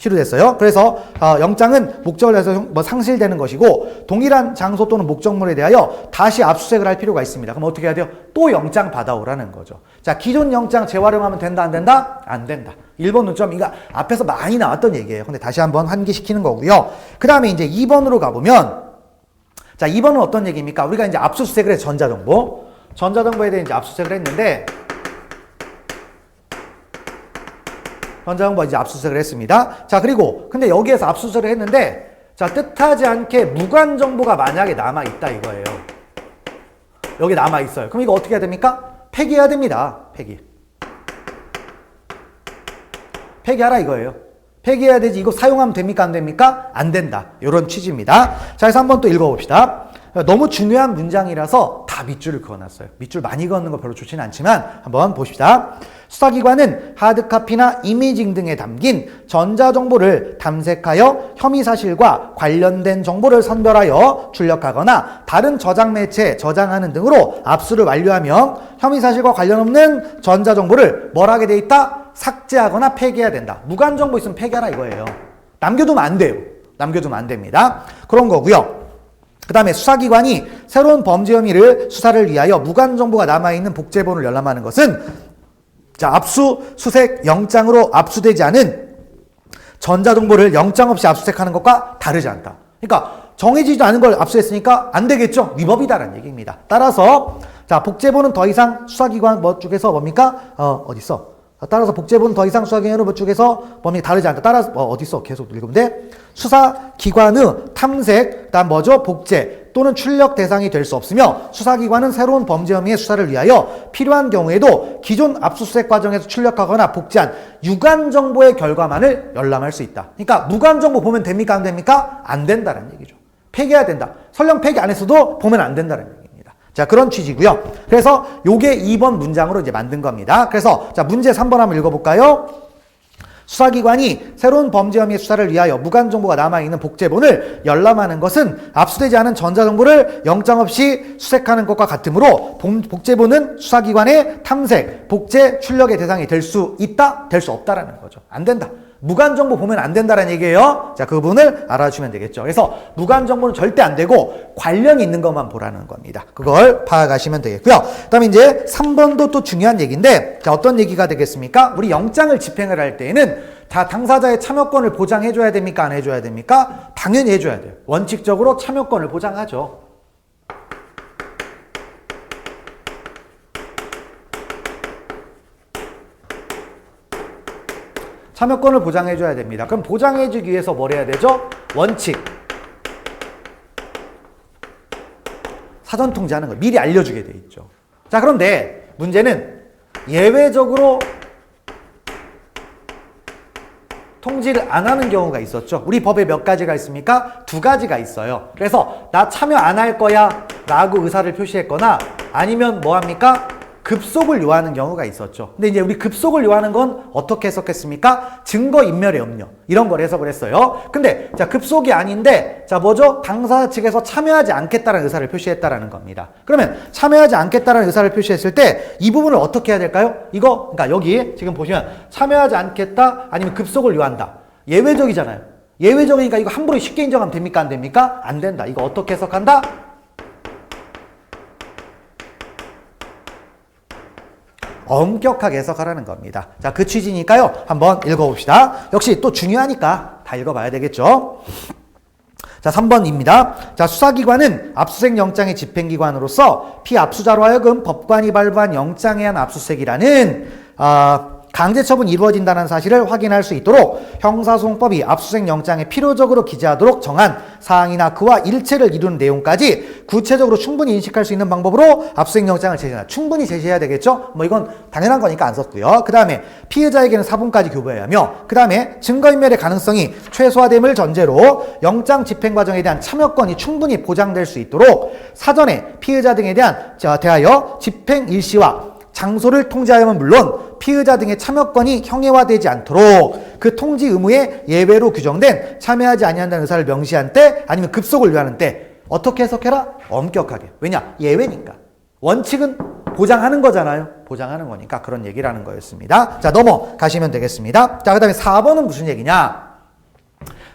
실효됐어요. 그래서 영장은 목적을 위해서 상실되는 것이고 동일한 장소 또는 목적물에 대하여 다시 압수수색을 할 필요가 있습니다. 그럼 어떻게 해야 돼요? 또 영장 받아오라는 거죠. 자, 기존 영장 재활용하면 된다 안 된다? 안 된다. 1번 논점 이거 앞에서 많이 나왔던 얘기예요. 근데 다시 한번 환기시키는 거고요. 그 다음에 이제 2번으로 가보면 자, 2번은 어떤 얘기입니까? 우리가 이제 압수수색을 해서 전자정보에 대해 이제 압수수색을 했는데 전자정보 이제 압수수색을 했습니다. 자, 그리고 근데 여기에서 압수수색을 했는데 자, 뜻하지 않게 무관 정보가 만약에 남아 있다 이거예요. 여기 남아있어요. 그럼 이거 어떻게 해야 됩니까? 폐기해야 됩니다. 폐기하라 이거예요. 폐기해야 되지. 이거 사용하면 됩니까? 안 됩니까? 안 된다. 이런 취지입니다. 자, 그래서 한번 또 읽어봅시다. 너무 중요한 문장이라서 다 밑줄을 그어놨어요. 밑줄 많이 그어놓는 거 별로 좋지는 않지만 한번 봅시다. 수사기관은 하드카피나 이미징 등에 담긴 전자정보를 탐색하여 혐의 사실과 관련된 정보를 선별하여 출력하거나 다른 저장 매체에 저장하는 등으로 압수를 완료하면 혐의 사실과 관련 없는 전자정보를 뭘 하게 돼 있다? 삭제하거나 폐기해야 된다. 무관정보 있으면 폐기하라 이거예요. 남겨두면 안 돼요. 남겨두면 안 됩니다. 그런 거고요. 그 다음에 수사기관이 새로운 범죄 혐의를 수사를 위하여 무관정보가 남아있는 복제본을 열람하는 것은 자, 압수수색 영장으로 압수되지 않은 전자정보를 영장 없이 압수수색하는 것과 다르지 않다. 그러니까 정해지지도 않은 걸 압수했으니까 안 되겠죠? 위법이다라는 얘기입니다. 따라서 자, 복제본은 더 이상 수사기관 쪽에서 뭡니까? 어딨어? 따라서 복제본은 더 이상 수사기관으로 쪽에서 범위 다르지 않다. 따라서 어딨어? 계속 읽으면 돼. 수사기관의 탐색, 그다음 뭐죠? 복제 또는 출력 대상이 될 수 없으며 수사기관은 새로운 범죄 혐의의 수사를 위하여 필요한 경우에도 기존 압수수색 과정에서 출력하거나 복제한 유관 정보의 결과만을 열람할 수 있다. 그러니까 무관 정보 보면 됩니까? 안 됩니까? 안 된다는 얘기죠. 폐기해야 된다. 설령 폐기 안 했어도 보면 안 된다는 얘기입니다. 자, 그런 취지고요. 그래서 요게 2번 문장으로 이제 만든 겁니다. 그래서 자, 문제 3번 한번 읽어볼까요? 수사기관이 새로운 범죄 혐의 수사를 위하여 무관 정보가 남아있는 복제본을 열람하는 것은 압수되지 않은 전자정보를 영장 없이 수색하는 것과 같으므로 복제본은 수사기관의 탐색, 복제, 출력의 대상이 될 수 있다? 될 수 없다라는 거죠. 안 된다. 무관정보 보면 안 된다는 얘기예요. 자, 그 부분을 알아주시면 되겠죠. 그래서 무관정보는 절대 안 되고 관련이 있는 것만 보라는 겁니다. 그걸 파악하시면 되겠고요. 그 다음에 이제 3번도 또 중요한 얘기인데, 자, 어떤 얘기가 되겠습니까? 우리 영장을 집행을 할 때에는 자, 당사자의 참여권을 보장해줘야 됩니까? 안 해줘야 됩니까? 당연히 해줘야 돼요. 원칙적으로 참여권을 보장하죠. 참여권을 보장해줘야 됩니다. 그럼 보장해주기 위해서 뭘 해야 되죠? 원칙. 사전 통지하는 거 미리 알려주게 돼 있죠. 자, 그런데 문제는 예외적으로 통지를 안 하는 경우가 있었죠. 우리 법에 몇 가지가 있습니까? 2가지가 있어요. 그래서 나 참여 안 할 거야 라고 의사를 표시했거나 아니면 뭐 합니까? 급속을 요하는 경우가 있었죠. 근데 이제 우리 급속을 요하는 건 어떻게 해석했습니까? 증거인멸의 염려. 이런 걸 해석을 했어요. 근데 자, 급속이 아닌데 자, 뭐죠? 당사자 측에서 참여하지 않겠다는 의사를 표시했다라는 겁니다. 그러면 참여하지 않겠다는 의사를 표시했을 때 이 부분을 어떻게 해야 될까요? 이거 그러니까 여기 지금 보시면 참여하지 않겠다 아니면 급속을 요한다. 예외적이잖아요. 예외적이니까 이거 함부로 쉽게 인정하면 됩니까? 안 됩니까? 안 된다. 이거 어떻게 해석한다? 엄격하게 해석하라는 겁니다. 자, 그 취지니까요. 한번 읽어봅시다. 역시 또 중요하니까 다 읽어봐야 되겠죠. 자, 3번입니다. 자, 수사기관은 압수수색 영장의 집행기관으로서 피압수자로 하여금 법관이 발부한 영장에 한 압수수색이라는 강제처분이 이루어진다는 사실을 확인할 수 있도록 형사소송법이 압수수색 영장에 필요적으로 기재하도록 정한 사항이나 그와 일체를 이루는 내용까지 구체적으로 충분히 인식할 수 있는 방법으로 압수수색 영장을 제시한다. 충분히 제시해야 되겠죠? 뭐 이건 당연한 거니까 안 썼고요. 그 다음에 피해자에게는 사본까지 교부해야 하며 그 다음에 증거인멸의 가능성이 최소화됨을 전제로 영장 집행 과정에 대한 참여권이 충분히 보장될 수 있도록 사전에 피해자 등에 대하여 집행 일시와 장소를 통지하여면 물론 피의자 등의 참여권이 형해화되지 않도록 그 통지 의무에 예외로 규정된 참여하지 아니한다는 의사를 명시한 때 아니면 급속을 요하는 때 어떻게 해석해라? 엄격하게. 왜냐? 예외니까. 원칙은 보장하는 거잖아요. 보장하는 거니까 그런 얘기라는 거였습니다. 자, 넘어가시면 되겠습니다. 자, 그 다음에 4번은 무슨 얘기냐?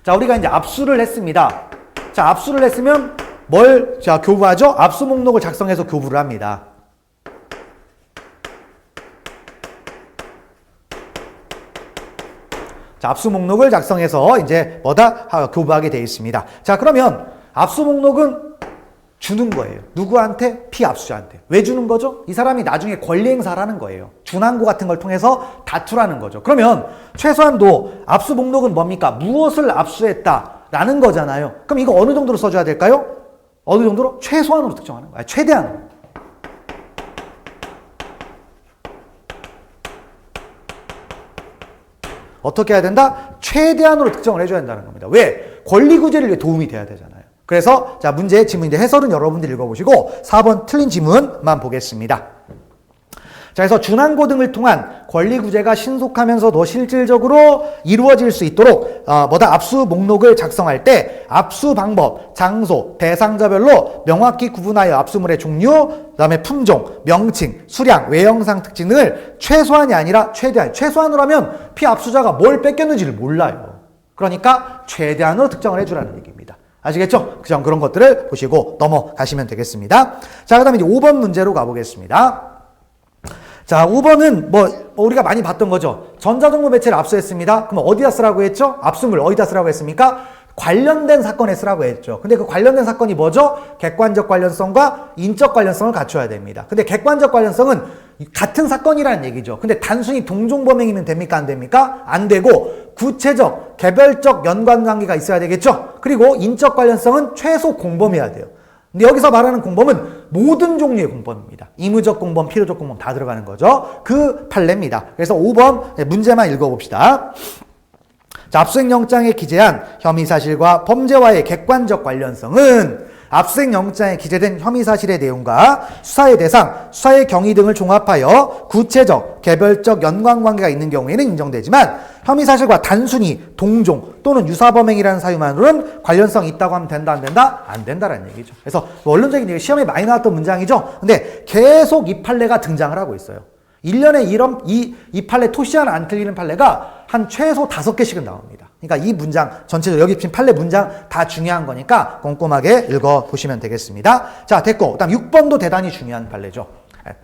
자, 우리가 이제 압수를 했습니다. 자, 압수를 했으면 뭘 교부하죠? 압수 목록을 작성해서 교부를 합니다. 자, 압수 목록을 작성해서 이제 교부하게 되어 있습니다. 자, 그러면 압수 목록은 주는 거예요. 누구한테? 피압수자한테. 왜 주는 거죠? 이 사람이 나중에 권리 행사를 하는 거예요. 준항고 같은 걸 통해서 다투라는 거죠. 그러면 최소한도 압수 목록은 뭡니까? 무엇을 압수했다라는 거잖아요. 그럼 이거 어느 정도로 써줘야 될까요? 어느 정도로? 최소한으로 특정하는 거예요. 최대한으로. 어떻게 해야 된다? 최대한으로 특정을 해줘야 된다는 겁니다. 왜? 권리구제를 위해 도움이 돼야 되잖아요. 그래서 자 문제의 지문인데 해설은 여러분들이 읽어보시고 4번 틀린 지문만 보겠습니다. 자, 그래서 준항고 등을 통한 권리구제가 신속하면서도 실질적으로 이루어질 수 있도록 압수 목록을 작성할 때 압수 방법, 장소, 대상자별로 명확히 구분하여 압수물의 종류, 그다음에 품종, 명칭, 수량, 외형상 특징 등을 최소한이 아니라 최대한, 최소한으로 하면 피압수자가 뭘 뺏겼는지를 몰라요. 그러니까 최대한으로 특정을 해주라는 얘기입니다. 아시겠죠? 그런 것들을 보시고 넘어가시면 되겠습니다. 자, 그 다음에 이제 5번 문제로 가보겠습니다. 자, 5번은 우리가 많이 봤던 거죠. 전자정보 매체를 압수했습니다. 그럼 어디다 쓰라고 했죠? 압수물 어디다 쓰라고 했습니까? 관련된 사건에 쓰라고 했죠. 근데 그 관련된 사건이 뭐죠? 객관적 관련성과 인적 관련성을 갖춰야 됩니다. 근데 객관적 관련성은 같은 사건이라는 얘기죠. 근데 단순히 동종범행이면 됩니까? 안 됩니까? 안 되고 구체적, 개별적 연관관계가 있어야 되겠죠? 그리고 인적 관련성은 최소 공범해야 돼요. 근데 여기서 말하는 공범은 모든 종류의 공범입니다. 의무적 공범, 필요적 공범 다 들어가는 거죠. 그 판례입니다. 그래서 5번 문제만 읽어봅시다. 자, 압수수색영장에 기재한 혐의사실과 범죄와의 객관적 관련성은 압수수색영장에 기재된 혐의사실의 내용과 수사의 대상, 수사의 경위 등을 종합하여 구체적, 개별적 연관관계가 있는 경우에는 인정되지만 혐의사실과 단순히 동종 또는 유사범행이라는 사유만으로는 관련성이 있다고 하면 된다, 안 된다? 안 된다라는 얘기죠. 그래서 원론적인 얘기, 시험에 많이 나왔던 문장이죠. 근데 계속 이 판례가 등장을 하고 있어요. 1년에 이 판례 토시 하나 안 틀리는 판례가 한 최소 5개씩은 나옵니다. 그러니까 이 문장 전체적으로 여기 지금 판례 문장 다 중요한 거니까 꼼꼼하게 읽어보시면 되겠습니다. 자, 됐고 그다음 6번도 대단히 중요한 판례죠.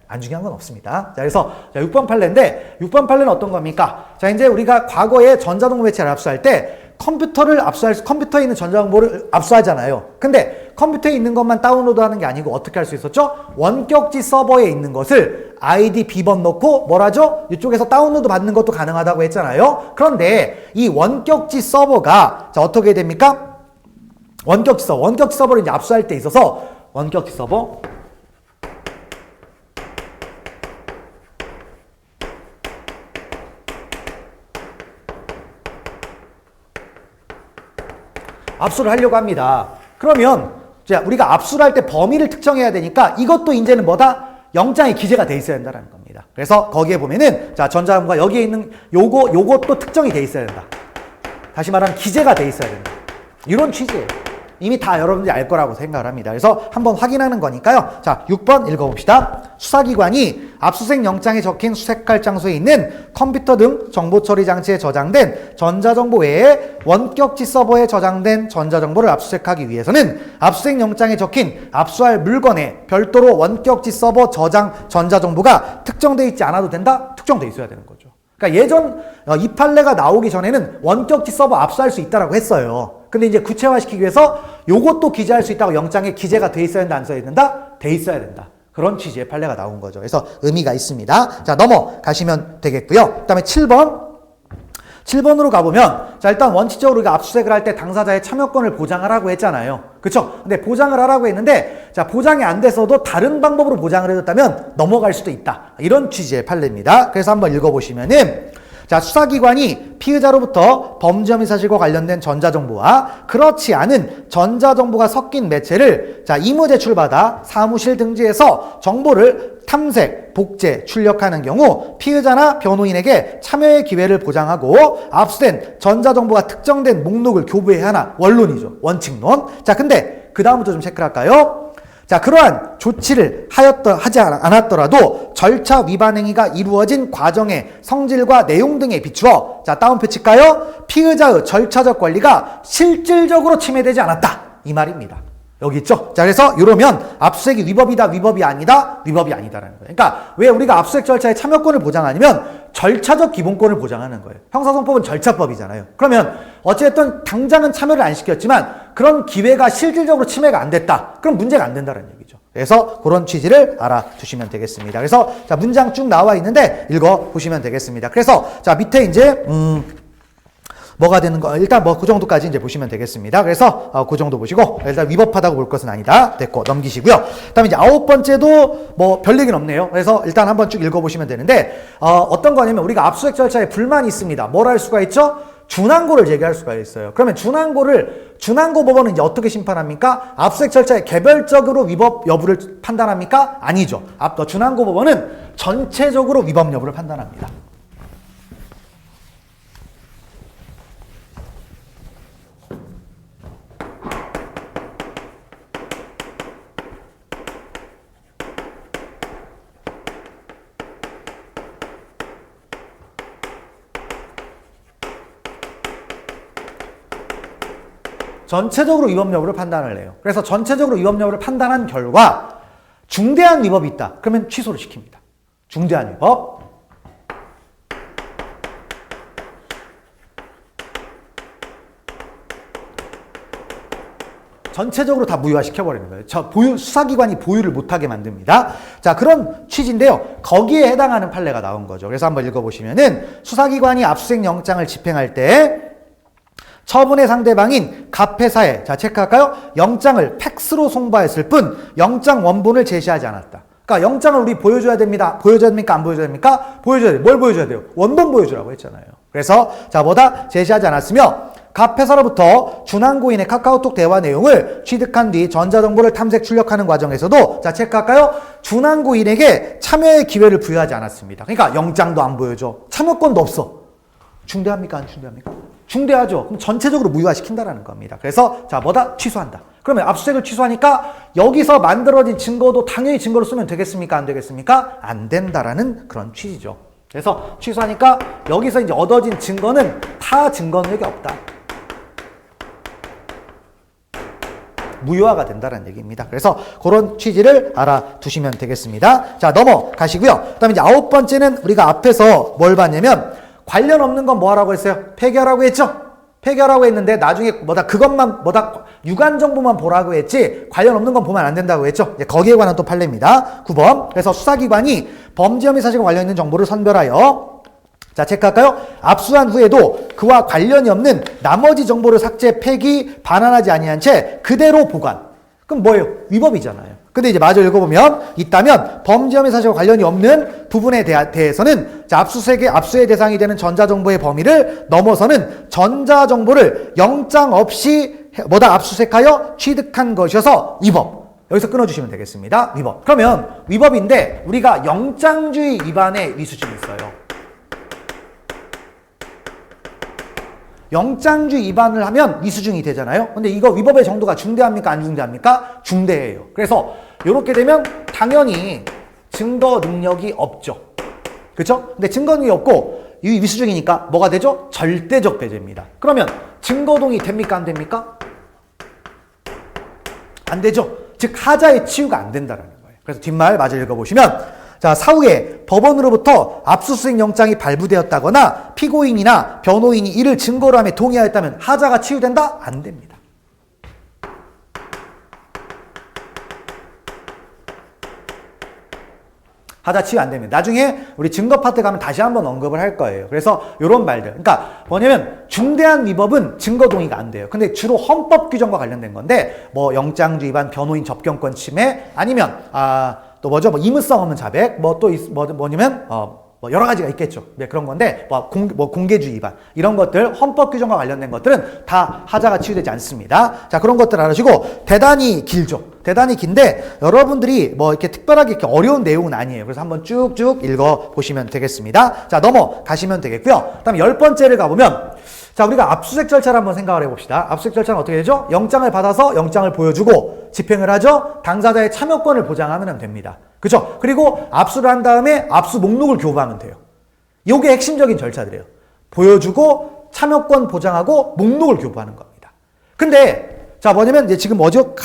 안 중요한 건 없습니다. 자, 그래서 6번 판례인데 6번 판례는 어떤 겁니까? 자, 이제 우리가 과거에 전자정보 매체를 압수할 때 컴퓨터에 있는 전자정보를 압수하잖아요. 근데 컴퓨터에 있는 것만 다운로드하는 게 아니고 어떻게 할 수 있었죠? 원격지 서버에 있는 것을 아이디 비번 넣고 뭐라죠? 이쪽에서 다운로드 받는 것도 가능하다고 했잖아요. 그런데 이 원격지 서버가 자 어떻게 됩니까? 원격지 서버를 이제 압수할 때 있어서 원격지 서버 압수를 하려고 합니다. 그러면 우리가 압수를 할 때 범위를 특정해야 되니까 이것도 이제는 뭐다? 영장에 기재가 돼 있어야 된다는 겁니다. 그래서 거기에 보면은 자 전자정보가 여기에 있는 요것도 특정이 돼 있어야 된다. 다시 말하면 기재가 돼 있어야 된다. 이런 취지예요. 이미 다 여러분들이 알 거라고 생각을 합니다. 그래서 한번 확인하는 거니까요. 자, 6번 읽어봅시다. 수사기관이 압수수색 영장에 적힌 수색할 장소에 있는 컴퓨터 등 정보처리 장치에 저장된 전자정보 외에 원격지 서버에 저장된 전자정보를 압수수색하기 위해서는 압수수색 영장에 적힌 압수할 물건에 별도로 원격지 서버 저장 전자정보가 특정되어 있지 않아도 된다? 특정되어 있어야 되는 거죠. 그러니까 예전 이 판례가 나오기 전에는 원격지 서버 압수할 수 있다라고 했어요. 근데 이제 구체화시키기 위해서 요것도 기재할 수 있다고 영장에 기재가 돼 있어야 된다, 안 써야 된다? 돼 있어야 된다. 그런 취지의 판례가 나온 거죠. 그래서 의미가 있습니다. 자, 넘어가시면 되겠고요. 그 다음에 7번으로 가보면 자 일단 원칙적으로 우리가 압수수색을 할 때 당사자의 참여권을 보장하라고 했잖아요. 그쵸? 근데 보장을 하라고 했는데 자 보장이 안 돼서도 다른 방법으로 보장을 해줬다면 넘어갈 수도 있다. 이런 취지의 판례입니다. 그래서 한번 읽어보시면은 자, 수사기관이 피의자로부터 범죄 혐의 사실과 관련된 전자정보와 그렇지 않은 전자정보가 섞인 매체를 자, 임의 제출받아 사무실 등지에서 정보를 탐색, 복제, 출력하는 경우 피의자나 변호인에게 참여의 기회를 보장하고 압수된 전자정보가 특정된 목록을 교부해야 하나 원론이죠. 원칙론. 자, 근데 그 다음부터 좀 체크를 할까요? 자, 그러한 조치를 하지 않았더라도 절차 위반 행위가 이루어진 과정의 성질과 내용 등에 비추어 자, 다운표 칠까요? 피의자의 절차적 권리가 실질적으로 침해되지 않았다. 이 말입니다. 여기 있죠? 자, 그래서 이러면 압수수색이 위법이다, 위법이 아니다, 위법이 아니다라는 거예요. 그러니까 왜 우리가 압수수색 절차에 참여권을 보장하냐면 절차적 기본권을 보장하는 거예요. 형사소송법은 절차법이잖아요. 그러면 어쨌든 당장은 참여를 안 시켰지만 그런 기회가 실질적으로 침해가 안 됐다. 그럼 문제가 안 된다는 얘기죠. 그래서 그런 취지를 알아두시면 되겠습니다. 그래서 자, 문장 쭉 나와 있는데 읽어보시면 되겠습니다. 그래서 자, 밑에 이제 뭐가 되는 거, 일단 뭐 그 정도까지 이제 보시면 되겠습니다. 그래서 그 정도 보시고, 일단 위법하다고 볼 것은 아니다. 됐고, 넘기시고요. 그 다음에 이제 9번째도 뭐 별 얘기는 없네요. 그래서 일단 한번 쭉 읽어보시면 되는데, 어떤 거냐면 우리가 압수수색 절차에 불만이 있습니다. 뭘 할 수가 있죠? 준항고를 제기할 수가 있어요. 그러면 준항고 법원은 이제 어떻게 심판합니까? 압수수색 절차에 개별적으로 위법 여부를 판단합니까? 아니죠. 준항고 법원은 전체적으로 위법 여부를 판단합니다. 전체적으로 위법 여부를 판단을 해요. 그래서 전체적으로 위법 여부를 판단한 결과 중대한 위법이 있다. 그러면 취소를 시킵니다. 중대한 위법. 전체적으로 다 무효화시켜버리는 거예요. 수사기관이 보유를 못하게 만듭니다. 자, 그런 취지인데요. 거기에 해당하는 판례가 나온 거죠. 그래서 한번 읽어보시면은 수사기관이 압수수색 영장을 집행할 때 처분의 상대방인 갑회사에, 자, 체크할까요? 영장을 팩스로 송부했을 뿐 영장 원본을 제시하지 않았다. 그러니까 영장을 우리 보여줘야 됩니다. 보여줘야 됩니까? 안 보여줘야 됩니까? 보여줘야 돼요. 뭘 보여줘야 돼요? 원본 보여주라고 했잖아요. 그래서 자, 뭐다? 제시하지 않았으며 갑회사로부터 준항고인의 카카오톡 대화 내용을 취득한 뒤 전자정보를 탐색 출력하는 과정에서도, 자, 체크할까요? 준항고인에게 참여의 기회를 부여하지 않았습니다. 그러니까 영장도 안 보여줘. 참여권도 없어. 중대합니까? 안 중대합니까? 중대하죠. 그럼 전체적으로 무효화시킨다라는 겁니다. 그래서 자, 뭐다? 취소한다. 그러면 압수수색을 취소하니까 여기서 만들어진 증거도 당연히 증거로 쓰면 되겠습니까? 안 되겠습니까? 안 된다라는 그런 취지죠. 그래서 취소하니까 여기서 이제 얻어진 증거는 타 증거 능력이 없다. 무효화가 된다는 얘기입니다. 그래서 그런 취지를 알아두시면 되겠습니다. 자, 넘어가시고요. 그 다음에 이제 9번째는 우리가 앞에서 뭘 봤냐면 관련 없는 건 뭐 하라고 했어요? 폐기하라고 했죠? 폐기하라고 했는데 나중에 그것만 유관 정보만 보라고 했지 관련 없는 건 보면 안 된다고 했죠? 거기에 관한 또 판례입니다. 9번. 그래서 수사기관이 범죄 혐의 사실과 관련 있는 정보를 선별하여, 자, 체크할까요? 압수한 후에도 그와 관련이 없는 나머지 정보를 삭제, 폐기, 반환하지 아니한 채 그대로 보관. 그럼 뭐예요? 위법이잖아요. 근데 이제 마저 읽어보면 있다면 범죄 혐의 사실과 관련이 없는 부분에 대해서는, 자, 압수의 대상이 되는 전자정보의 범위를 넘어서는 전자정보를 영장 없이 압수수색하여 취득한 것이어서 위법. 여기서 끊어주시면 되겠습니다. 위법. 그러면 위법인데 우리가 영장주의 위반의 위수증이 있어요. 영장주의 위반을 하면 위수증이 되잖아요. 근데 이거 위법의 정도가 중대합니까? 안 중대합니까? 중대해요. 그래서 이렇게 되면 당연히 증거 능력이 없죠. 그렇죠? 근데 증거 능력이 없고 이 위수증이니까 뭐가 되죠? 절대적 배제입니다. 그러면 증거동의 됩니까? 안 됩니까? 안 되죠. 즉 하자의 치유가 안 된다는 거예요. 그래서 뒷말 마저 읽어보시면, 자, 사후에 법원으로부터 압수수색 영장이 발부되었다거나 피고인이나 변호인이 이를 증거로 하며 동의하였다면 하자가 치유된다? 안 됩니다. 하자 치유 안 됩니다. 나중에 우리 증거 파트 가면 다시 한번 언급을 할 거예요. 그래서 이런 말들. 그러니까 뭐냐면 중대한 위법은 증거 동의가 안 돼요. 근데 주로 헌법 규정과 관련된 건데 뭐 영장주 위반, 변호인 접견권 침해, 아니면 또 뭐죠? 임의성 없는 자백, 뭐냐면 뭐 여러 가지가 있겠죠. 네, 그런 건데 공개주의 위반 이런 것들, 헌법 규정과 관련된 것들은 다 하자가 치유되지 않습니다. 자, 그런 것들 알아주시고, 대단히 길죠. 대단히 긴데 여러분들이 뭐 이렇게 특별하게 이렇게 어려운 내용은 아니에요. 그래서 한번 쭉쭉 읽어 보시면 되겠습니다. 자, 넘어가시면 되겠고요. 그다음에 10번째를 가보면, 자, 우리가 압수수색 절차를 한번 생각을 해봅시다. 압수수색 절차는 어떻게 되죠? 영장을 받아서 영장을 보여주고 집행을 하죠. 당사자의 참여권을 보장하면 됩니다. 그렇죠? 그리고 압수를 한 다음에 압수 목록을 교부하면 돼요. 이게 핵심적인 절차들이에요. 보여주고 참여권 보장하고 목록을 교부하는 겁니다. 근데 자, 뭐냐면 이제 지금 뭐죠?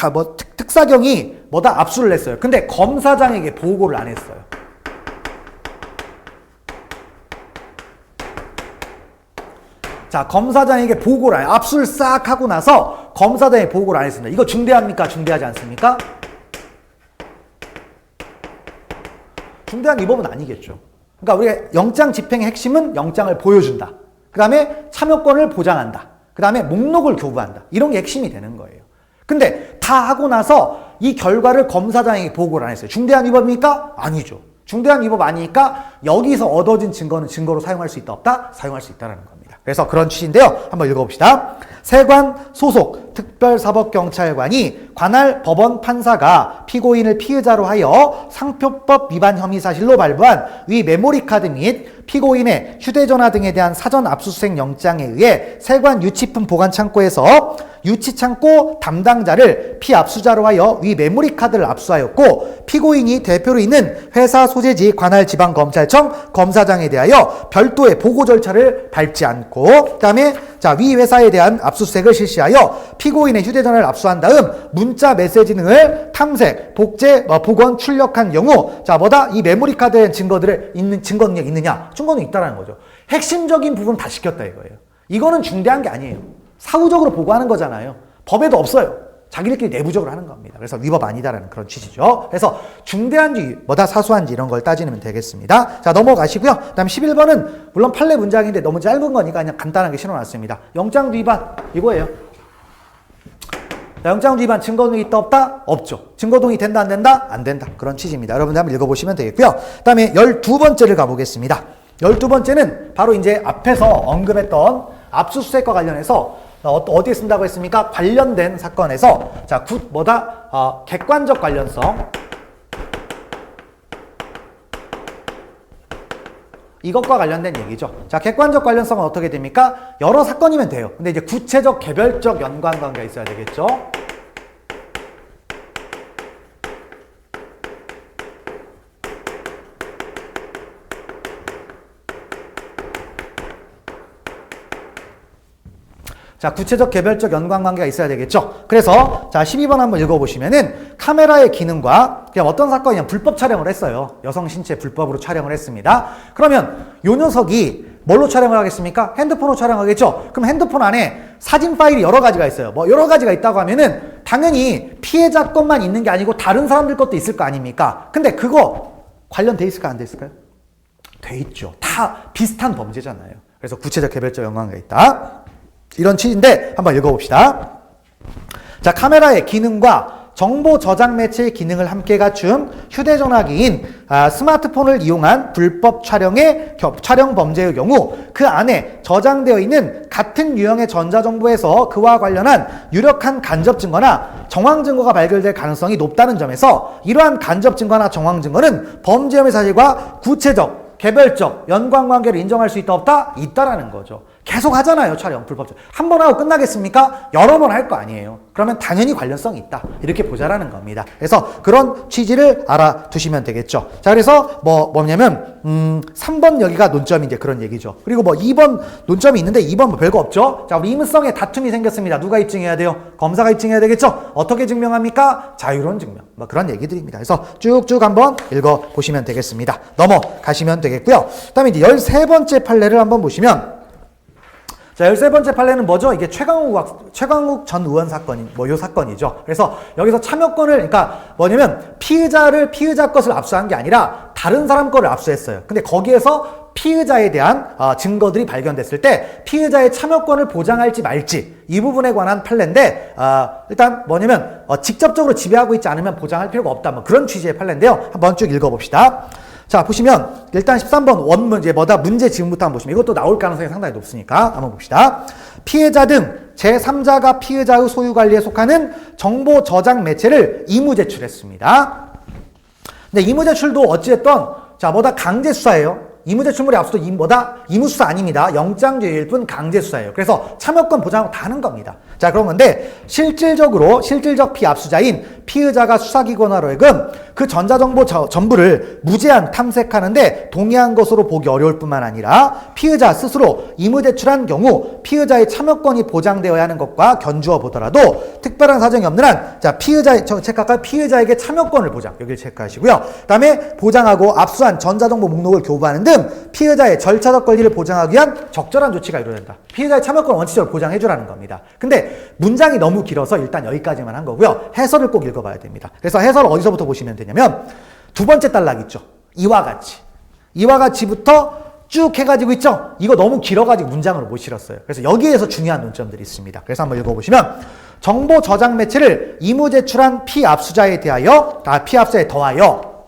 특사경이 압수를 했어요. 근데 검사장에게 보고를 안 했어요. 자, 검사장에게 보고를 안 해요. 압수를 싹 하고 나서 검사장에게 보고를 안 했습니다. 이거 중대합니까? 중대하지 않습니까? 중대한 위법은 아니겠죠. 그러니까 우리가 영장 집행의 핵심은 영장을 보여준다. 그 다음에 참여권을 보장한다. 그 다음에 목록을 교부한다. 이런 게 핵심이 되는 거예요. 근데 다 하고 나서 이 결과를 검사장에게 보고를 안 했어요. 중대한 위법입니까? 아니죠. 중대한 위법 아니니까 여기서 얻어진 증거는 증거로 사용할 수 있다 없다? 사용할 수 있다는 겁니다. 그래서 그런 취지인데요. 한번 읽어봅시다. 세관 소속 특별사법경찰관이 관할 법원 판사가 피고인을 피의자로 하여 상표법 위반 혐의 사실로 발부한 위 메모리카드 및 피고인의 휴대전화 등에 대한 사전 압수수색 영장에 의해 세관 유치품 보관 창고에서 유치창고 담당자를 피압수자로 하여 위 메모리카드를 압수하였고, 피고인이 대표로 있는 회사 소재지 관할지방검찰청 검사장에 대하여 별도의 보고 절차를 밟지 않고, 그 다음에 위 회사에 대한 압수수색을 실시하여 피고인의 휴대전화를 압수한 다음 문자 메시지 등을 탐색, 복제, 복원, 출력한 경우 이 메모리카드에 대한 증거들에 있는 증거 능력이 있느냐? 증거는 있다라는 거죠. 핵심적인 부분 다 시켰다 이거예요. 이거는 중대한 게 아니에요. 사후적으로 보고하는 거잖아요. 법에도 없어요. 자기들끼리 내부적으로 하는 겁니다. 그래서 위법 아니다라는 그런 취지죠. 그래서 중대한지 사소한지 이런 걸 따지면 되겠습니다. 자, 넘어가시고요. 그다음 11번은 물론 판례 문장인데 너무 짧은 거니까 그냥 간단하게 실어놨습니다. 영장주 위반 이거예요. 자, 영장주 위반 증거동의 있다 없다? 없죠. 증거동의 된다 안 된다? 안 된다. 그런 취지입니다. 여러분들 한번 읽어보시면 되겠고요. 그다음에 12번째를 가보겠습니다. 12번째는 바로 이제 앞에서 언급했던 압수수색과 관련해서 어디에 쓴다고 했습니까? 관련된 사건에서 객관적 관련성, 이것과 관련된 얘기죠. 자, 객관적 관련성은 어떻게 됩니까? 여러 사건이면 돼요. 근데 이제 구체적 개별적 연관관계가 있어야 되겠죠. 자, 구체적 개별적 연관관계가 있어야 되겠죠. 그래서 12번 한번 읽어보시면은 카메라의 기능과 그냥 어떤 사건이냐 불법 촬영을 했어요. 여성 신체 불법으로 촬영을 했습니다. 그러면 요 녀석이 뭘로 촬영을 하겠습니까? 핸드폰으로 촬영하겠죠. 그럼 핸드폰 안에 사진 파일이 여러 가지가 있어요. 여러 가지가 있다고 하면은 당연히 피해자 것만 있는 게 아니고 다른 사람들 것도 있을 거 아닙니까? 근데 그거 관련돼 있을까 안 돼 있을까요? 돼 있죠. 다 비슷한 범죄잖아요. 그래서 구체적 개별적 연관관계가 있다. 이런 취지인데 한번 읽어봅시다. 자, 카메라의 기능과 정보 저장 매체의 기능을 함께 갖춘 휴대전화기인 스마트폰을 이용한 불법 촬영 범죄의 경우 그 안에 저장되어 있는 같은 유형의 전자정보에서 그와 관련한 유력한 간접 증거나 정황 증거가 발견될 가능성이 높다는 점에서 이러한 간접 증거나 정황 증거는 범죄 혐의 사실과 구체적, 개별적 연관관계를 인정할 수 있다 없다? 있다라는 거죠. 계속 하잖아요. 촬영 불법적. 한 번 하고 끝나겠습니까? 여러 번 할 거 아니에요. 그러면 당연히 관련성이 있다. 이렇게 보자라는 겁니다. 그래서 그런 취지를 알아두시면 되겠죠. 자, 그래서 뭐냐면 3번 여기가 논점이 이제 그런 얘기죠. 그리고 2번 논점이 있는데 2번 별거 없죠. 자, 우리 임의성에 다툼이 생겼습니다. 누가 입증해야 돼요? 검사가 입증해야 되겠죠. 어떻게 증명합니까? 자유로운 증명. 그런 얘기들입니다. 그래서 쭉쭉 한번 읽어보시면 되겠습니다. 넘어가시면 되겠고요. 그다음에 이제 13번째 판례를 한번 보시면, 자, 13번째 판례는 뭐죠? 이게 최강욱 전 의원 사건이, 요 사건이죠. 그래서 여기서 참여권을, 그러니까 뭐냐면 피의자 것을 압수한 게 아니라 다른 사람 거를 압수했어요. 근데 거기에서 피의자에 대한 증거들이 발견됐을 때 피의자의 참여권을 보장할지 말지 이 부분에 관한 판례인데, 일단 뭐냐면 직접적으로 지배하고 있지 않으면 보장할 필요가 없다. 그런 취지의 판례인데요. 한번 쭉 읽어봅시다. 자, 보시면 일단 13번 원문제 문제 지금부터 한번 보시면 이것도 나올 가능성이 상당히 높으니까 한번 봅시다. 피해자 등 제3자가 피의자의 소유관리에 속하는 정보 저장 매체를 임의 제출했습니다. 근데 임의 제출도 어찌됐든 강제 수사예요. 임의제출물의 압수도 임의수사 아닙니다. 영장죄일 뿐 강제수사예요. 그래서 참여권 보장하고 다 하는 겁니다. 자, 그런 건데 실질적 피압수자인 피의자가 수사기관으로 하여금 그 전자정보 전부를 무제한 탐색하는데 동의한 것으로 보기 어려울 뿐만 아니라 피의자 스스로 임의제출한 경우 피의자의 참여권이 보장되어야 하는 것과 견주어 보더라도 특별한 사정이 없는 한 피의자에게 참여권을 보장, 여기를 체크하시고요. 그 다음에 보장하고 압수한 전자정보 목록을 교부하는 등 피의자의 절차적 권리를 보장하기 위한 적절한 조치가 이루어진다. 피의자의 참여권을 원칙적으로 보장해주라는 겁니다. 근데 문장이 너무 길어서 일단 여기까지만 한 거고요. 해설을 꼭 읽어봐야 됩니다. 그래서 해설을 어디서부터 보시면 되냐면 두 번째 단락 있죠. 이와 같이부터 쭉 해가지고 있죠? 이거 너무 길어가지고 문장으로 못 실었어요. 그래서 여기에서 중요한 논점들이 있습니다. 그래서 한번 읽어보시면 정보 저장 매체를 임무 제출한 피압수자에 더하여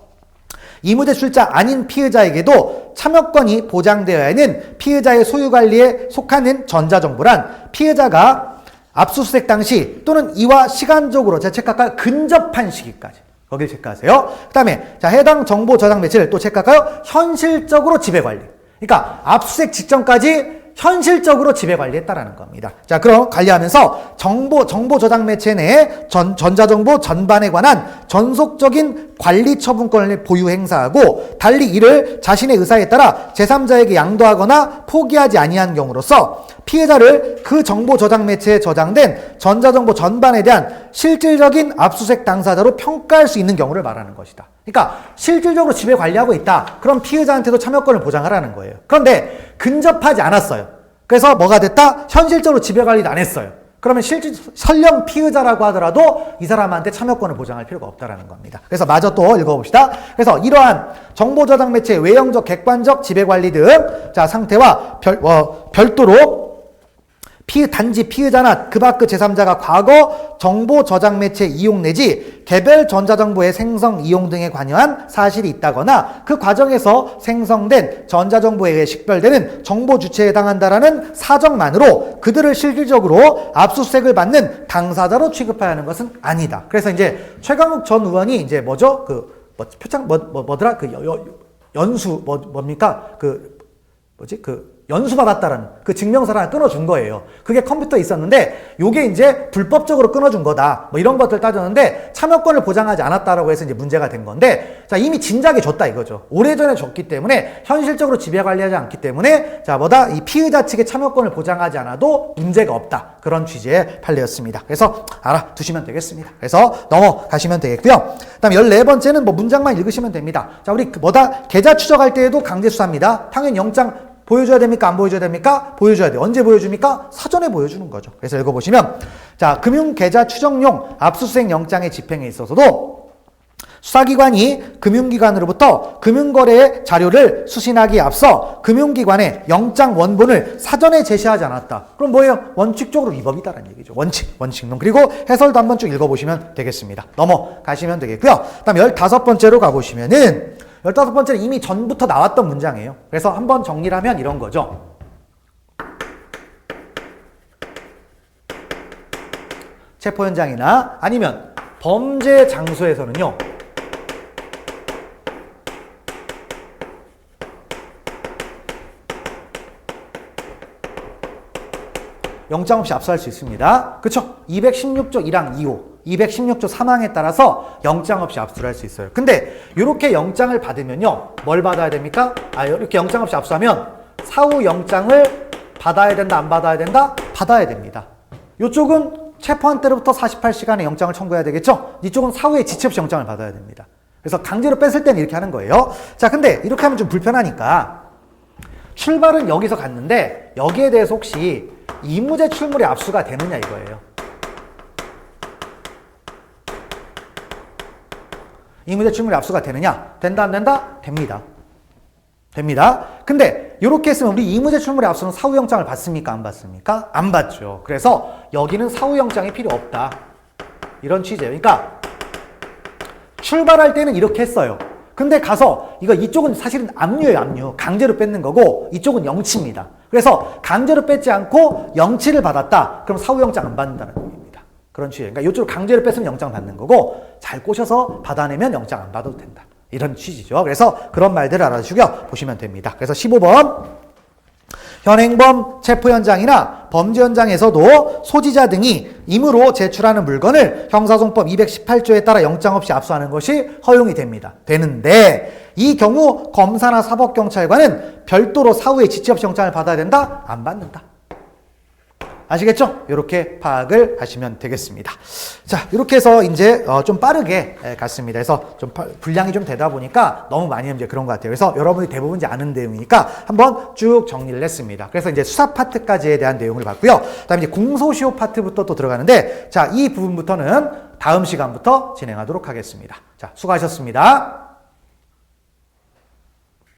임무 제출자 아닌 피의자에게도 참여권이 보장되어야 하는 피의자의 소유관리에 속하는 전자정보란 피의자가 압수수색 당시 또는 이와 시간적으로 제가 체크할까요? 근접한 시기까지. 거길 체크하세요. 그 다음에 자 해당 정보 저장 매체를 또 체크할까요? 현실적으로 지배관리. 그러니까 압수수색 직전까지 현실적으로 지배관리했다라는 겁니다. 자, 그럼 관리하면서 정보 저장 매체 내 전자정보 전반에 관한 전속적인 관리 처분권을 보유 행사하고 달리 이를 자신의 의사에 따라 제3자에게 양도하거나 포기하지 아니한 경우로서 피해자를 그 정보 저장 매체에 저장된 전자정보 전반에 대한 실질적인 압수수색 당사자로 평가할 수 있는 경우를 말하는 것이다. 그러니까 실질적으로 지배 관리하고 있다. 그럼 피해자한테도 참여권을 보장하라는 거예요. 그런데 근접하지 않았어요. 그래서 뭐가 됐다? 현실적으로 지배 관리도 안 했어요. 그러면 설령 피의자라고 하더라도 이 사람한테 참여권을 보장할 필요가 없다라는 겁니다. 그래서 마저 또 읽어봅시다. 그래서 이러한 정보 저장 매체의 외형적, 객관적 지배 관리 등 자 상태와 별도로 단지 피의자나 그 밖의 제3자가 과거 정보 저장 매체 이용 내지 개별 전자정보의 생성, 이용 등에 관여한 사실이 있다거나 그 과정에서 생성된 전자정보에 의해 식별되는 정보 주체에 해당한다라는 사정만으로 그들을 실질적으로 압수수색을 받는 당사자로 취급해야 하는 것은 아니다. 그래서 이제 최강욱 전 의원이 이제 뭐죠? 뭐더라? 연수받았다는 그 증명서를 하나 끊어준 거예요. 그게 컴퓨터에 있었는데 요게 이제 불법적으로 끊어준 거다. 뭐 이런 것들 따졌는데 참여권을 보장하지 않았다라고 해서 이제 문제가 된 건데 자 이미 진작에 줬다 이거죠. 오래전에 줬기 때문에 현실적으로 지배 관리하지 않기 때문에 자 이 피의자 측의 참여권을 보장하지 않아도 문제가 없다. 그런 취지의 판례였습니다. 그래서 알아두시면 되겠습니다. 그래서 넘어가시면 되겠고요. 그다음에 14번째는 뭐 문장만 읽으시면 됩니다. 자 우리 계좌 추적할 때에도 강제 수사입니다. 당연히 영장 보여줘야 됩니까? 안 보여줘야 됩니까? 보여줘야 돼요. 언제 보여줍니까? 사전에 보여주는 거죠. 그래서 읽어보시면 자 금융계좌 추정용 압수수색 영장의 집행에 있어서도 수사기관이 금융기관으로부터 금융거래의 자료를 수신하기에 앞서 금융기관에 영장 원본을 사전에 제시하지 않았다. 그럼 뭐예요? 원칙적으로 위법이다라는 얘기죠. 원칙론. 그리고 해설도 한번 쭉 읽어보시면 되겠습니다. 넘어가시면 되겠고요. 그다음 15번째로 가보시면은 15번째는 이미 전부터 나왔던 문장이에요. 그래서 한번 정리를 하면 이런 거죠. 체포 현장이나 아니면 범죄 장소에서는요. 영장 없이 압수할 수 있습니다. 그쵸? 216조 1항 2호 216조 3항에 따라서 영장 없이 압수를 할 수 있어요. 근데 이렇게 영장을 받으면요. 뭘 받아야 됩니까? 이렇게 영장 없이 압수하면 사후 영장을 받아야 된다, 안 받아야 된다? 받아야 됩니다. 이쪽은 체포한 때로부터 48시간의 영장을 청구해야 되겠죠? 이쪽은 사후에 지체 없이 영장을 받아야 됩니다. 그래서 강제로 뺐을 때는 이렇게 하는 거예요. 자, 근데 이렇게 하면 좀 불편하니까 출발은 여기서 갔는데 여기에 대해서 혹시 이무제 출물이 압수가 되느냐 이거예요. 이무제 출물이 압수가 되느냐? 된다 안 된다? 됩니다. 근데 이렇게 했으면 우리 이무제 출물의 압수는 사후영장을 받습니까? 안 받습니까? 안 받죠. 그래서 여기는 사후영장이 필요 없다. 이런 취지예요. 그러니까 출발할 때는 이렇게 했어요. 근데 가서 이쪽은 사실은 압류예요. 압류. 강제로 뺏는 거고 이쪽은 영치입니다. 그래서 강제로 뺏지 않고 영치를 받았다. 그럼 사후영장 안 받는다는 얘기입니다. 그런 취지예요. 그러니까 이쪽으로 강제로 뺏으면 영장 받는 거고 잘 꼬셔서 받아내면 영장 안 받아도 된다. 이런 취지죠. 그래서 그런 말들을 알아주시고요. 보시면 됩니다. 그래서 15번 현행범 체포 현장이나 범죄 현장에서도 소지자 등이 임의로 제출하는 물건을 형사소송법 218조에 따라 영장 없이 압수하는 것이 허용이 됩니다. 되는데 이 경우 검사나 사법경찰관은 별도로 사후에 지체 없이 영장을 받아야 된다? 안 받는다. 아시겠죠? 이렇게 파악을 하시면 되겠습니다. 자, 이렇게 해서 이제 좀 빠르게 갔습니다. 그래서 좀 분량이 좀 되다 보니까 너무 많이 이제 그런 것 같아요. 그래서 여러분이 대부분 이제 아는 내용이니까 한번 쭉 정리를 했습니다. 그래서 이제 수사 파트까지에 대한 내용을 봤고요. 그다음에 이제 공소시효 파트부터 또 들어가는데, 자, 이 부분부터는 다음 시간부터 진행하도록 하겠습니다. 자, 수고하셨습니다.